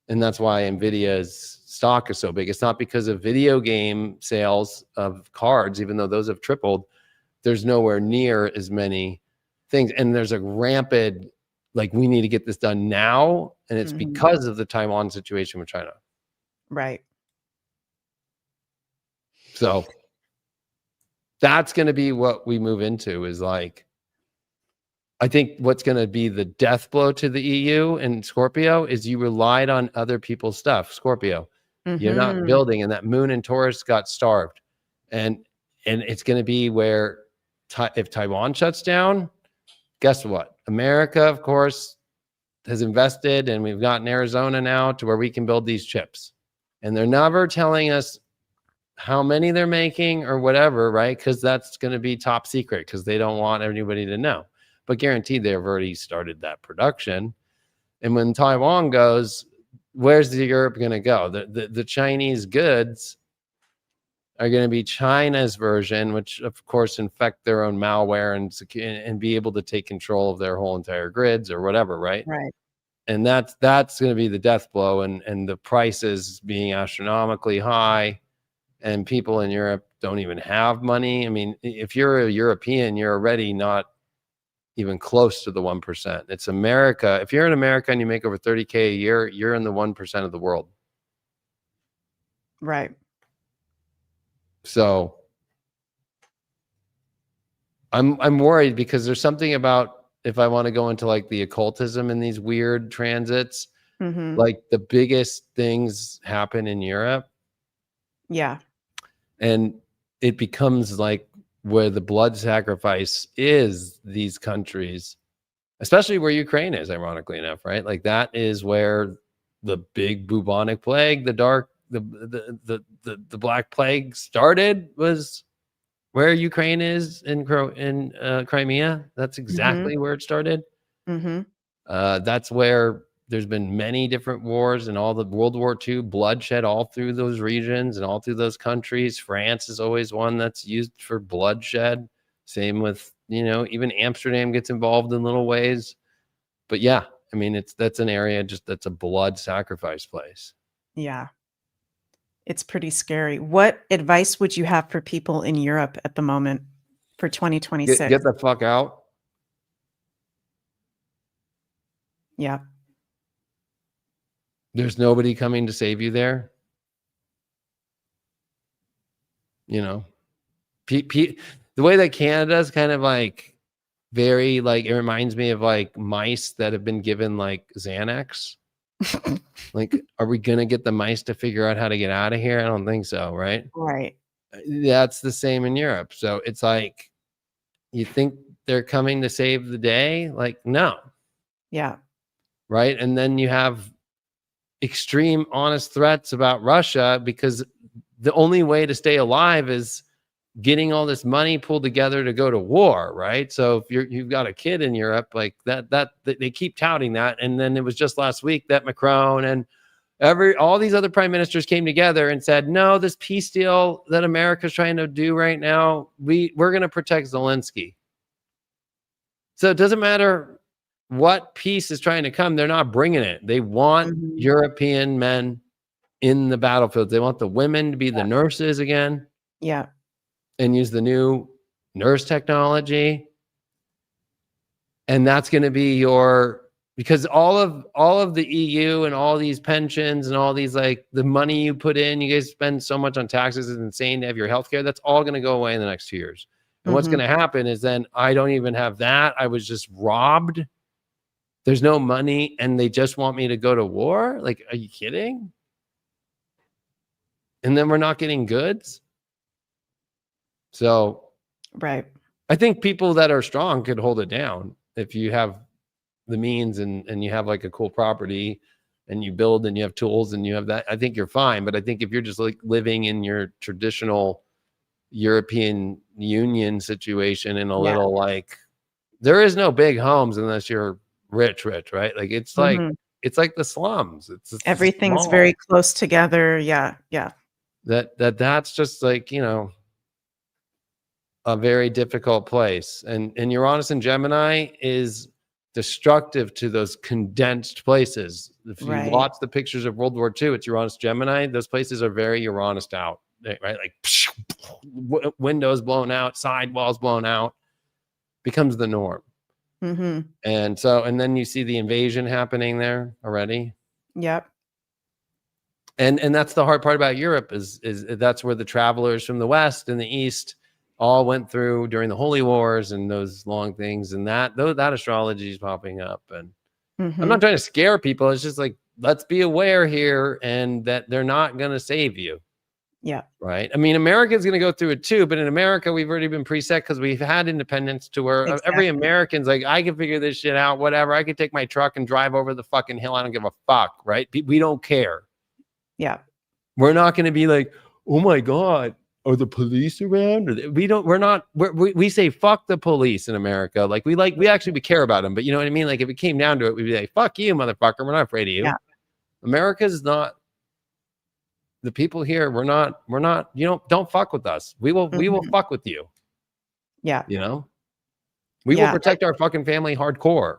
And that's why NVIDIA's stock is so big. It's not because of video game sales of cards, even though those have tripled. There's nowhere near as many things. And there's a rampant, like, we need to get this done now. And it's because of the Taiwan situation with China. Right. So that's going to be what we move into, is like, I think what's going to be the death blow to the EU and Scorpio is you relied on other people's stuff. Scorpio, you're not building, and that moon and Taurus got starved. And it's going to be where if Taiwan shuts down, guess what? America, of course, has invested, and we've gotten Arizona now to where we can build these chips. And they're never telling us how many they're making or whatever, right? Because that's going to be top secret, because they don't want anybody to know. But guaranteed they've already started that production. And when Taiwan goes, where's the Europe going to go? The Chinese goods are going to be China's version, which of course infect their own malware and be able to take control of their whole entire grids or whatever, right? Right. And that's going to be the death blow, and the prices being astronomically high, and people in Europe don't even have money. I mean, if you're a European, you're already not even close to the 1%. It's America. If you're in America and you make over 30K a year, you're in the 1% of the world. Right. So I'm worried, because there's something about, if I want to go into like the occultism in these weird transits, like the biggest things happen in Europe. Yeah. And it becomes like where the blood sacrifice is these countries, especially where Ukraine is, ironically enough, right? Like that is where the big bubonic plague, the Black Plague started, was where Ukraine is in Crimea. That's exactly where it started. That's where there's been many different wars and all the World War II bloodshed all through those regions and all through those countries. France is always one that's used for bloodshed. Same with, even Amsterdam gets involved in little ways. But yeah, I mean, that's an area that's a blood sacrifice place. Yeah. It's pretty scary. What advice would you have for people in Europe at the moment for 2026? Get the fuck out. Yeah. There's nobody coming to save you there. The way that Canada is kind of like very, like, it reminds me of like mice that have been given like Xanax. Like, are we going to get the mice to figure out how to get out of here? I don't think so. Right. Right. That's the same in Europe. So it's like, you think they're coming to save the day? Like, no. Yeah. Right. And then you have extreme honest threats about Russia, because the only way to stay alive is getting all this money pulled together to go to war, right? So if you've got a kid in Europe like that they keep touting that, and then it was just last week that Macron and all these other prime ministers came together and said, no, this peace deal that America's trying to do right now, we're going to protect Zelensky. So it doesn't matter what peace is trying to come, they're not bringing it. They want European men in the battlefield. They want the women to be the nurses again. Yeah. And use the new nurse technology. And that's going to be because all of the EU and all these pensions and all these, like, the money you put in, you guys spend so much on taxes, it's insane to have your healthcare. That's all going to go away in the next 2 years. And what's going to happen is then I don't even have that. I was just robbed. There's no money and they just want me to go to war. Like, are you kidding? And then we're not getting goods. So, right. I think people that are strong could hold it down. If you have the means and you have like a cool property and you build and you have tools and you have that, I think you're fine. But I think if you're just like living in your traditional European Union situation in a little, like, there is no big homes unless you're rich, right? Like, it's like, it's like the slums. Everything's small. Very close together. Yeah. Yeah. That's just like, a very difficult place. And Uranus and Gemini is destructive to those condensed places. If you watch the pictures of World War II, it's Uranus, Gemini. Those places are very Uranus out, right? Like windows blown out, side walls blown out, becomes the norm. And then you see the invasion happening there already. Yep. And that's the hard part about Europe is that's where the travelers from the West and the East all went through during the Holy Wars and those long things, and that astrology is popping up. And I'm not trying to scare people. It's just like, let's be aware here, and that they're not going to save you. Yeah. Right. I mean, America's going to go through it too, but in America, we've already been preset because we've had independence to where every American's like, I can figure this shit out, whatever. I could take my truck and drive over the fucking hill. I don't give a fuck. Right. We don't care. Yeah. We're not going to be like, oh my God, are the police around? We say fuck the police in America. Like, we actually care about them, but you know what I mean? Like, if it came down to it, we'd be like, fuck you, motherfucker. We're not afraid of you. Yeah. America's not, the people here, we're not, don't fuck with us. We will fuck with you. Yeah. We will protect our fucking family hardcore.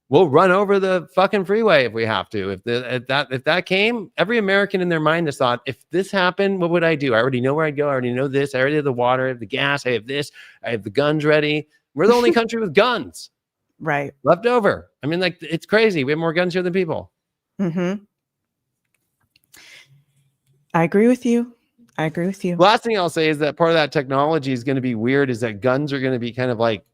We'll run over the fucking freeway if we have to. If that came, every American in their mind has thought, if this happened, what would I do? I already know where I'd go. I already know this. I already have the water. I have the gas. I have this. I have the guns ready. We're the only country with guns. Right. Left over. I mean, like, it's crazy. We have more guns here than people. I agree with you. Last thing I'll say is that part of that technology is going to be weird, is that guns are going to be kind of like,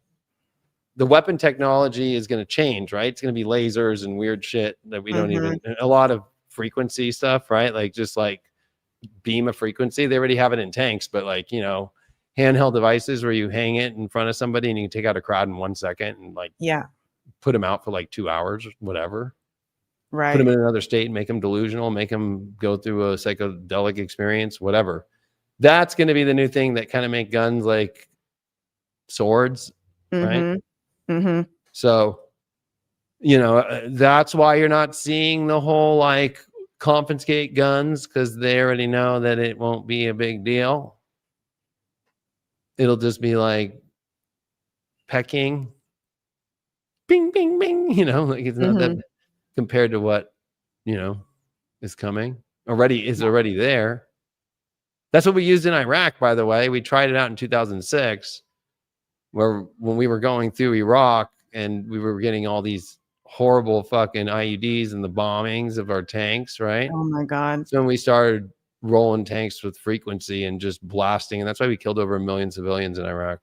the weapon technology is going to change, right? It's going to be lasers and weird shit that we don't even, a lot of frequency stuff, right? Like, just like beam of frequency. They already have it in tanks, but like, handheld devices where you hang it in front of somebody and you can take out a crowd in 1 second and like Yeah. put them out for like 2 hours, whatever. Put them Right. in another state, make them delusional, make them go through a psychedelic experience, whatever. That's going to be the new thing that kind of make guns like swords, right? Mm-hmm. Mm-hmm. So, you know, that's why you're not seeing the whole like confiscate guns, because they already know that it won't be a big deal. It'll just be like pecking, bing, bing, bing, you know, like it's not that Mm-hmm. compared to what, you know, is coming already, is already there. That's what we used in Iraq, by the way. We tried it out in 2006, where when we were going through Iraq and we were getting all these horrible fucking IEDs and the bombings of our tanks, right? Oh my God. So when we started rolling tanks with frequency and just blasting, and that's why we killed over 1 million civilians in Iraq.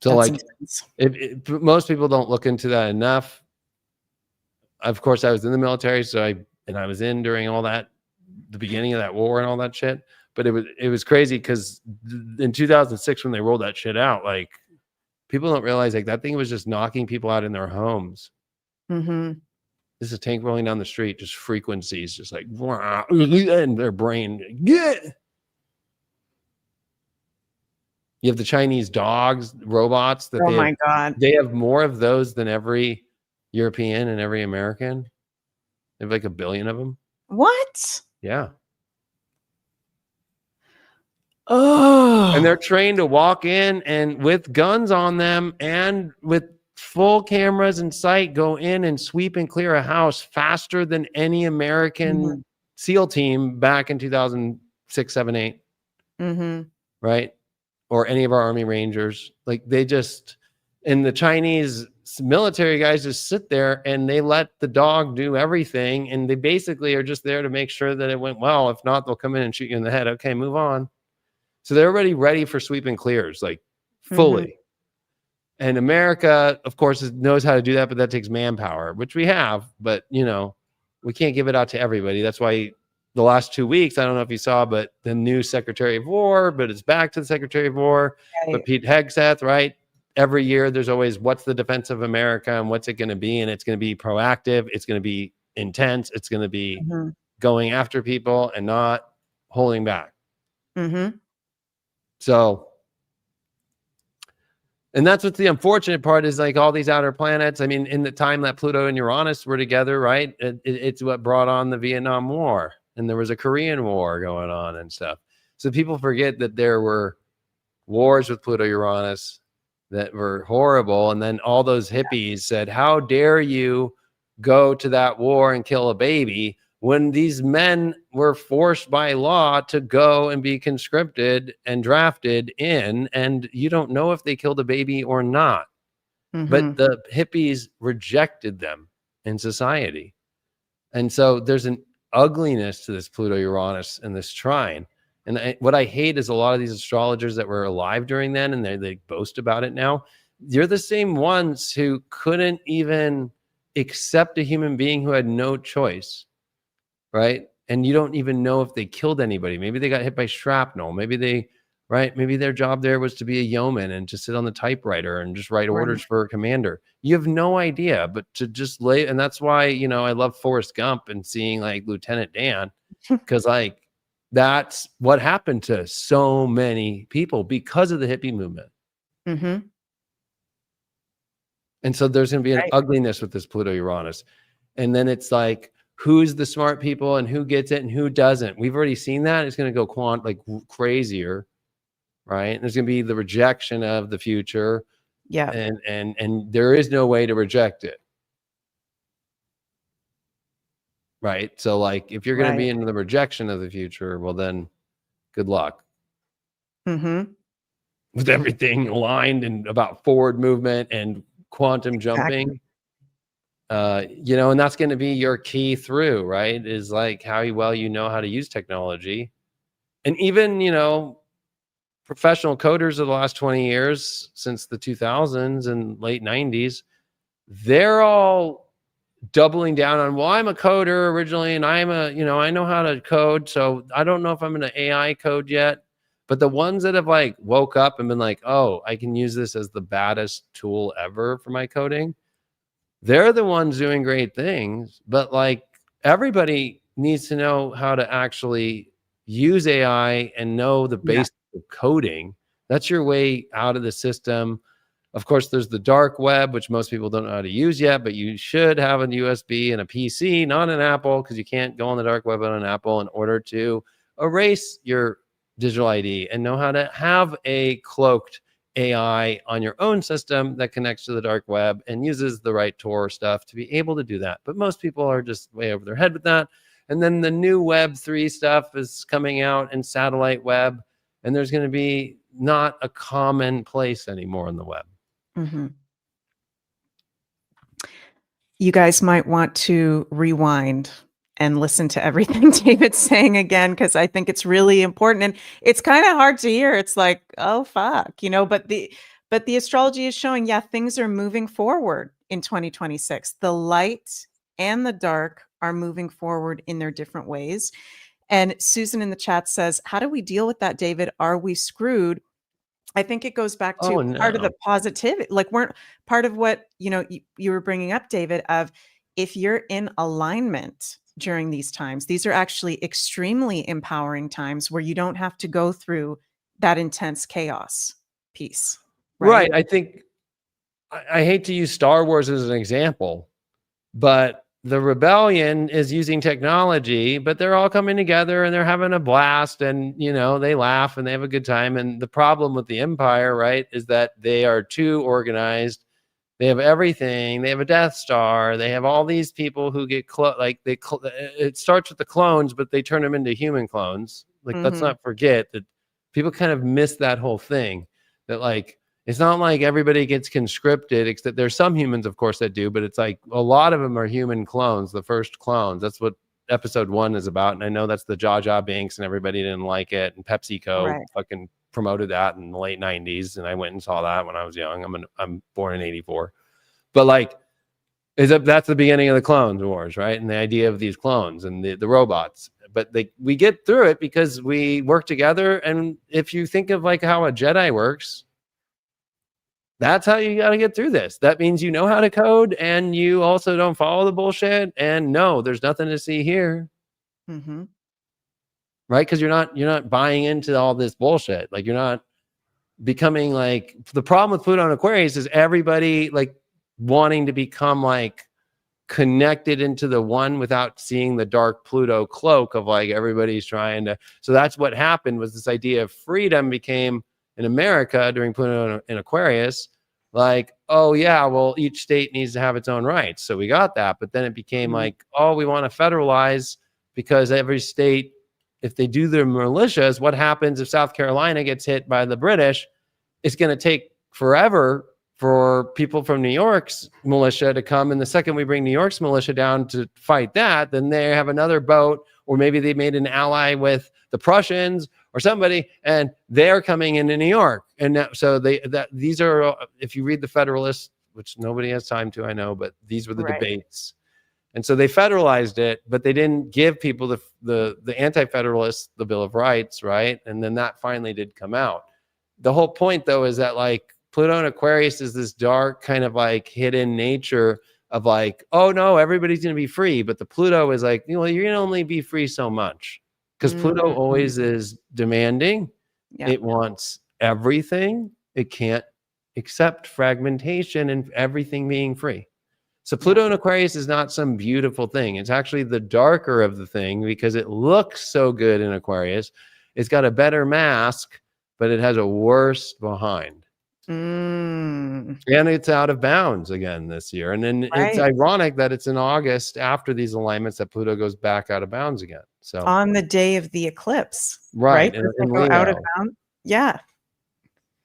So That's like, intense. most people don't look into that enough. Of course, I was in the military, so I was in during all that, the beginning of that war and all that shit. But it was crazy because in 2006 when they rolled that shit out, like people don't realize like that thing was just knocking people out in their homes. Mm-hmm. This is a tank rolling down the street, just frequencies, just like and their brain. Yeah. You have the Chinese dogs, robots that Oh my God. they have more of those than every European and every American. They have like 1 billion of them. What? Yeah. Oh. And they're trained to walk in and with guns on them and with full cameras in sight, go in and sweep and clear a house faster than any American SEAL team back in 2006, 7, 8. Mm-hmm. Right? Or any of our Army Rangers. Like they just, and the Chinese military guys just sit there and they let the dog do everything. And they basically are just there to make sure that it went well. If not, they'll come in and shoot you in the head. Okay, move on. So they're already ready for sweep and clears, like fully. Mm-hmm. And America, of course, knows how to do that, but that takes manpower, which we have. But, you know, we can't give it out to everybody. That's why the last 2 weeks, I don't know if you saw, but the new Secretary of War, but it's back to the Secretary of War. Right. But Pete Hegseth, right? Every year, there's always what's the defense of America and what's it going to be? And it's going to be proactive. It's going to be intense. It's going to be Mm-hmm. going after people and not holding back. Mm-hmm. So, and that's what's the unfortunate part is like all these outer planets. I mean, in the time that Pluto and Uranus were together, right? It's what brought on the Vietnam War, and there was a Korean War going on and stuff. So people forget that there were wars with Pluto, Uranus that were horrible. And then all those hippies said, how dare you go to that war and kill a baby, when these men were forced by law to go and be conscripted and drafted in, and you don't know if they killed a baby or not. Mm-hmm. But the hippies rejected them in society. And so there's an ugliness to this Pluto Uranus and this trine. And what I hate is a lot of these astrologers that were alive during then, and they boast about it now. You're the same ones who couldn't even accept a human being who had no choice. Right. And you don't even know if they killed anybody. Maybe they got hit by shrapnel. Maybe maybe their job there was to be a yeoman and just sit on the typewriter and just write orders for a commander. You have no idea, but to just lay. And that's why, you know, I love Forrest Gump and seeing like Lieutenant Dan, because like that's what happened to so many people because of the hippie movement. Mm-hmm. And so there's going to be an ugliness with this Pluto Uranus. And then it's like, who's the smart people and who gets it and who doesn't. We've already seen that. It's going to go like crazier, right? And there's going to be the rejection of the future. Yeah. And there is no way to reject it. Right? So like if you're going to be in the rejection of the future, well then good luck. Mm-hmm. With everything aligned and about forward movement and quantum jumping. You know, and that's going to be your key through, right? Is like how well you know how to use technology. And even, you know, professional coders of the last 20 years, since the 2000s and late 90s, they're all doubling down on, well, I'm a coder originally, and I know how to code. So I don't know if I'm going to AI code yet. But the ones that have like woke up and been like, oh, I can use this as the baddest tool ever for my coding, they're the ones doing great things. But like everybody needs to know how to actually use AI and know the Yeah. basics of coding. That's your way out of the system. Of course, there's the dark web, which most people don't know how to use yet, but you should have a USB and a PC, not an Apple, because you can't go on the dark web on an Apple in order to erase your digital ID and know how to have a cloaked AI on your own system that connects to the dark web and uses the right Tor stuff to be able to do that. But most people are just way over their head with that. And then the new Web3 stuff is coming out in satellite web, and there's going to be not a common place anymore on the web. Mm-hmm. You guys might want to rewind and listen to everything David's saying again, because I think it's really important. And it's kind of hard to hear. It's like, oh, fuck, but the astrology is showing, yeah, things are moving forward in 2026. The light and the dark are moving forward in their different ways. And Susan in the chat says, how do we deal with that, David? Are we screwed? I think it goes back to part of the positivity, like we're part of what, you were bringing up, David, of if you're in alignment during these times, these are actually extremely empowering times where you don't have to go through that intense chaos piece. Right. I think I hate to use Star Wars as an example, but the rebellion is using technology, but they're all coming together and they're having a blast, and they laugh and they have a good time. And the problem with the Empire, right, is that they are too organized. They have everything. They have a Death Star. They have all these people who get it starts with the clones, but they turn them into human clones. Like, let's not forget that people kind of miss that whole thing, that like, it's not like everybody gets conscripted, except there's some humans, of course, that do, but it's like a lot of them are human clones, the first clones. That's what episode 1 is about. And I know that's the Jar Jar Binks and everybody didn't like it. And PepsiCo fucking promoted that in the late 90s. And I went and saw that when I was young. I'm born in 84. But like, that's the beginning of the Clone Wars, right? And the idea of these clones and the robots. But we get through it because we work together. And if you think of like how a Jedi works, that's how you got to get through this. That means you know how to code, and you also don't follow the bullshit. And no, there's nothing to see here, right? Because you're not buying into all this bullshit. Like, you're not becoming like, the problem with Pluto and Aquarius is everybody like wanting to become like connected into the one without seeing the dark Pluto cloak of like everybody's trying to. So that's what happened, was this idea of freedom became in America during Pluto and Aquarius, like, oh yeah, well, each state needs to have its own rights. So we got that. But then it became like, oh, we want to federalize, because every state, if they do their militias, what happens if South Carolina gets hit by the British? It's going to take forever for people from New York's militia to come. And the second we bring New York's militia down to fight that, then they have another boat, or maybe they made an ally with the Prussians or somebody, and they're coming into New York. And so these are, if you read the Federalist, which nobody has time to, I know, but these were the debates. And so they federalized it, but they didn't give people the anti-federalists the Bill of Rights, right? And then that finally did come out. The whole point, though, is that like Pluto and Aquarius is this dark kind of like hidden nature of like, oh no, everybody's going to be free. But the Pluto is like, you're going to only be free so much. Because Pluto always is demanding. Yeah. It wants everything. It can't accept fragmentation and everything being free. So Pluto in Aquarius is not some beautiful thing. It's actually the darker of the thing, because it looks so good in Aquarius. It's got a better mask, but it has a worse behind. And it's out of bounds again this year. And then it's ironic that it's in August, after these alignments, that Pluto goes back out of bounds again. So on the day of the eclipse, right? And go out of bounds. Yeah.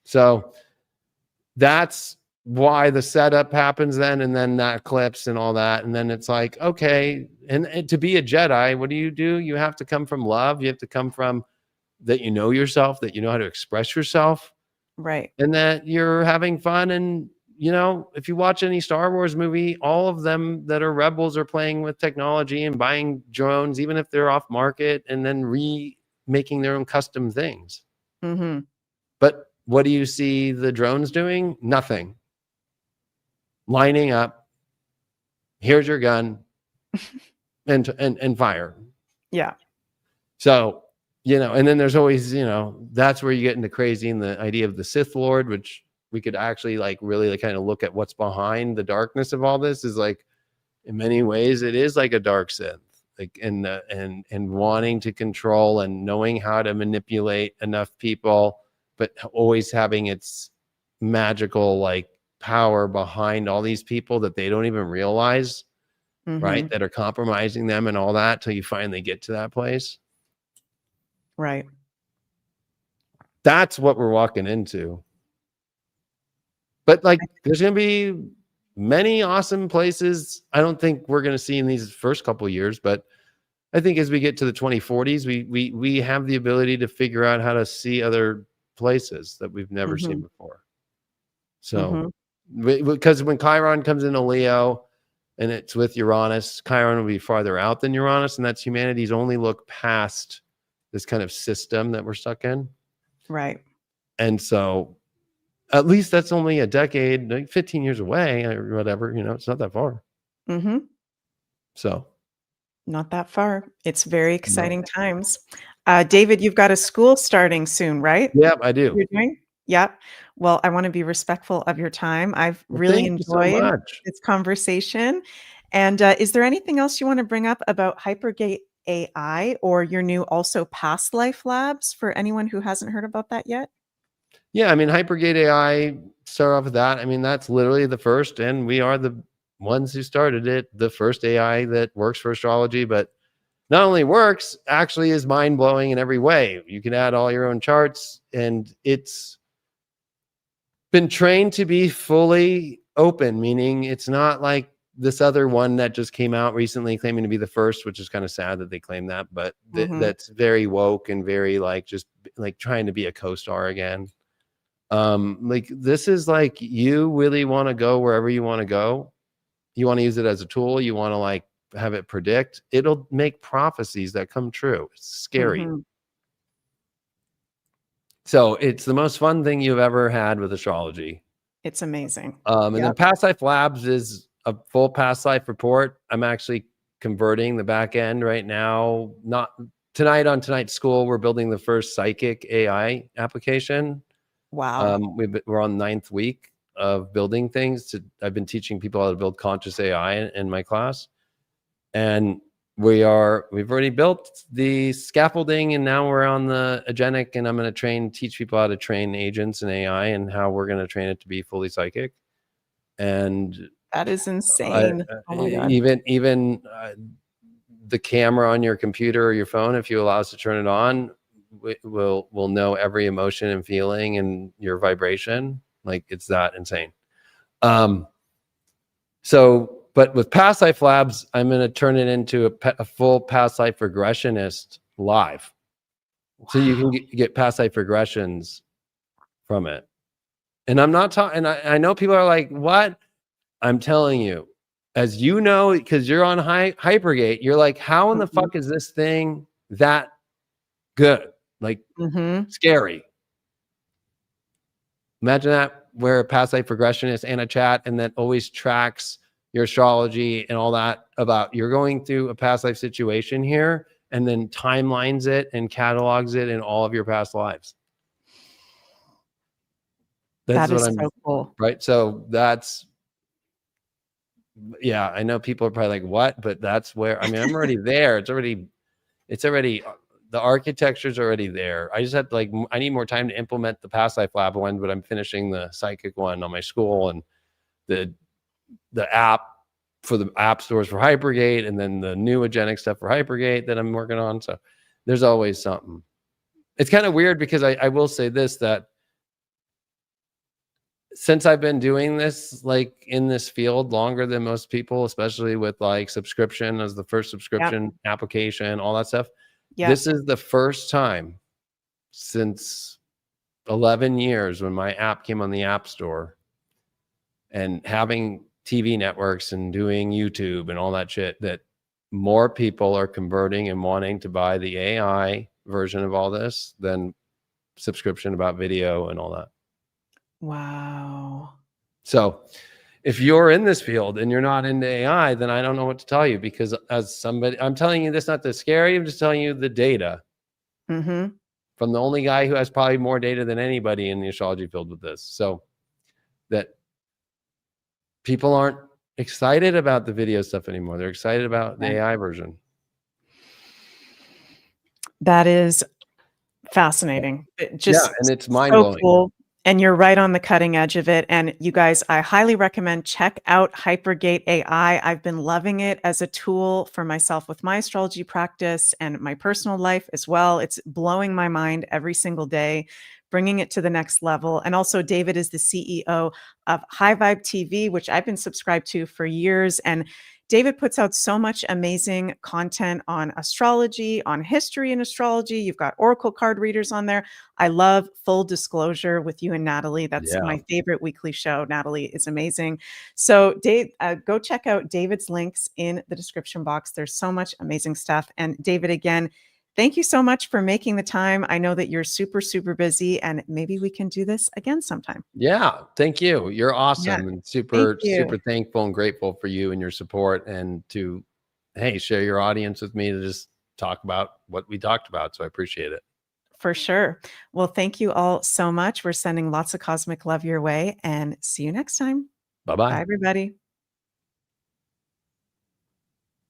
So that's why the setup happens then, and then that eclipse and all that. And then it's like, okay, and to be a Jedi, what do? You have to come from love. You have to come from that, you know yourself, that you know how to express yourself. Right. And that you're having fun. And, if you watch any Star Wars movie, all of them that are rebels are playing with technology and buying drones, even if they're off market, and then remaking their own custom things. Mm-hmm. But what do you see the drones doing? Nothing. Lining up. Here's your gun, and fire. Yeah. So, and then there's always, that's where you get into crazy and the idea of the Sith Lord, which we could actually like really like kind of look at what's behind the darkness of all this is like, in many ways, it is like a dark Sith, like and wanting to control and knowing how to manipulate enough people, but always having its magical like power behind all these people that they don't even realize, right? Mm-hmm. That are compromising them and all that till you finally get to that place. Right. That's what we're walking into. But like, there's going to be many awesome places. I don't think we're going to see in these first couple of years, but I think as we get to the 2040s, we have the ability to figure out how to see other places that we've never seen Mm-hmm. before. So, Mm-hmm. because when Chiron comes into Leo and it's with Uranus, Chiron will be farther out than Uranus, and that's humanity's only look past this kind of system that we're stuck in. Right. And so at least that's only a decade, like 15 years away or whatever, it's not that far. Mm-hmm. So Not that far. It's very no. exciting times. David, you've got a school starting soon, right? Yeah, I do. You're doing? Yeah. Well, I want to be respectful of your time. I've Well, really thank you so enjoyed much. this conversation. And is there anything else you want to bring up about Hypergate AI or your new also Past Life Labs for anyone who hasn't heard about that yet? Yeah, I mean, Hypergate AI, start off with that. I mean, that's literally the first, and we are the ones who started it, the first AI that works for astrology, but not only works, actually is mind-blowing in every way. You can add all your own charts, and it's been trained to be fully open, meaning it's not like this other one that just came out recently claiming to be the first, which is kind of sad that they claim that, but that's very woke and very like just like trying to be a co-star again. Like this is like, you really want to go wherever you want to go. You want to use it as a tool. You want to like have it predict. It'll make prophecies that come true. It's scary. Mm-hmm. So it's the most fun thing you've ever had with astrology. It's amazing. And then Yep. Past Life Labs is a full past life report. I'm actually converting the back end right now. Not tonight on Tonight's School, we're building the first psychic AI application. Wow. We're on 9th week of building things. I've been teaching people how to build conscious AI in my class. And we've already built the scaffolding, and now we're on the agenic, and I'm going to teach people how to train agents and AI and how we're going to train it to be fully psychic. And That is insane. Oh my God. even the camera on your computer or your phone, if you allow us to turn it on, will know every emotion and feeling and your vibration. Like, it's that insane. But with Past Life Labs, I'm going to turn it into a full past life regressionist live. Wow. So you can get past life regressions from it. And I'm not talking, and I know people are like, what? I'm telling you, as you know, because you're on Hypergate, you're like, how in the fuck is this thing that good? Like, scary. Imagine that, where a past life regressionist and a chat, and that always tracks your astrology and all that, about you're going through a past life situation here, and then timelines it and catalogs it in all of your past lives. That's what I'm so cool. Right. So yeah, I know people are probably like, what? But that's where, I mean, I'm already there. It's already, the architecture's already there. I just have to I need more time to implement the Past Life Lab one, but I'm finishing the psychic one on my school, and the app for the app stores for Hypergate, and then the new agenic stuff for Hypergate that I'm working on. So there's always something. It's kind of weird because I will say this, that since I've been doing this, like in this field longer than most people, especially with like subscription as the first subscription application, all that stuff. This is the first time since 11 years when my app came on the App Store, and having TV networks and doing YouTube and all that shit, that more people are converting and wanting to buy the AI version of all this than subscription about video and all that. Wow. So if you're in this field and you're not into AI, then I don't know what to tell you, because as somebody, I'm telling you this not to scare you, I'm just telling you the data from the only guy who has probably more data than anybody in the astrology field with this. So that people aren't excited about the video stuff anymore. They're excited about the AI version. That is fascinating. Just and it's so mind-blowing. cool. And you're right on the cutting edge of it. And you guys, I highly recommend check out Hypergate AI. I've been loving it as a tool for myself with my astrology practice and my personal life as well. It's blowing my mind every single day, bringing it to the next level. And also, David is the CEO of High Vibe TV, which I've been subscribed to for years. And David puts out so much amazing content on astrology, on history and astrology. You've got oracle card readers on there. I love Full Disclosure with you and Natalie. That's my favorite weekly show. Natalie is amazing. So Dave, go check out David's links in the description box. There's so much amazing stuff. And David, again, thank you so much for making the time. I know that you're super, super busy, and maybe we can do this again sometime. Yeah. Thank you. You're awesome. Yeah. And super thankful and grateful for you and your support, and to, hey, share your audience with me to just talk about what we talked about. So I appreciate it. For sure. Well, thank you all so much. We're sending lots of cosmic love your way, and see you next time. Bye-bye. Bye, everybody.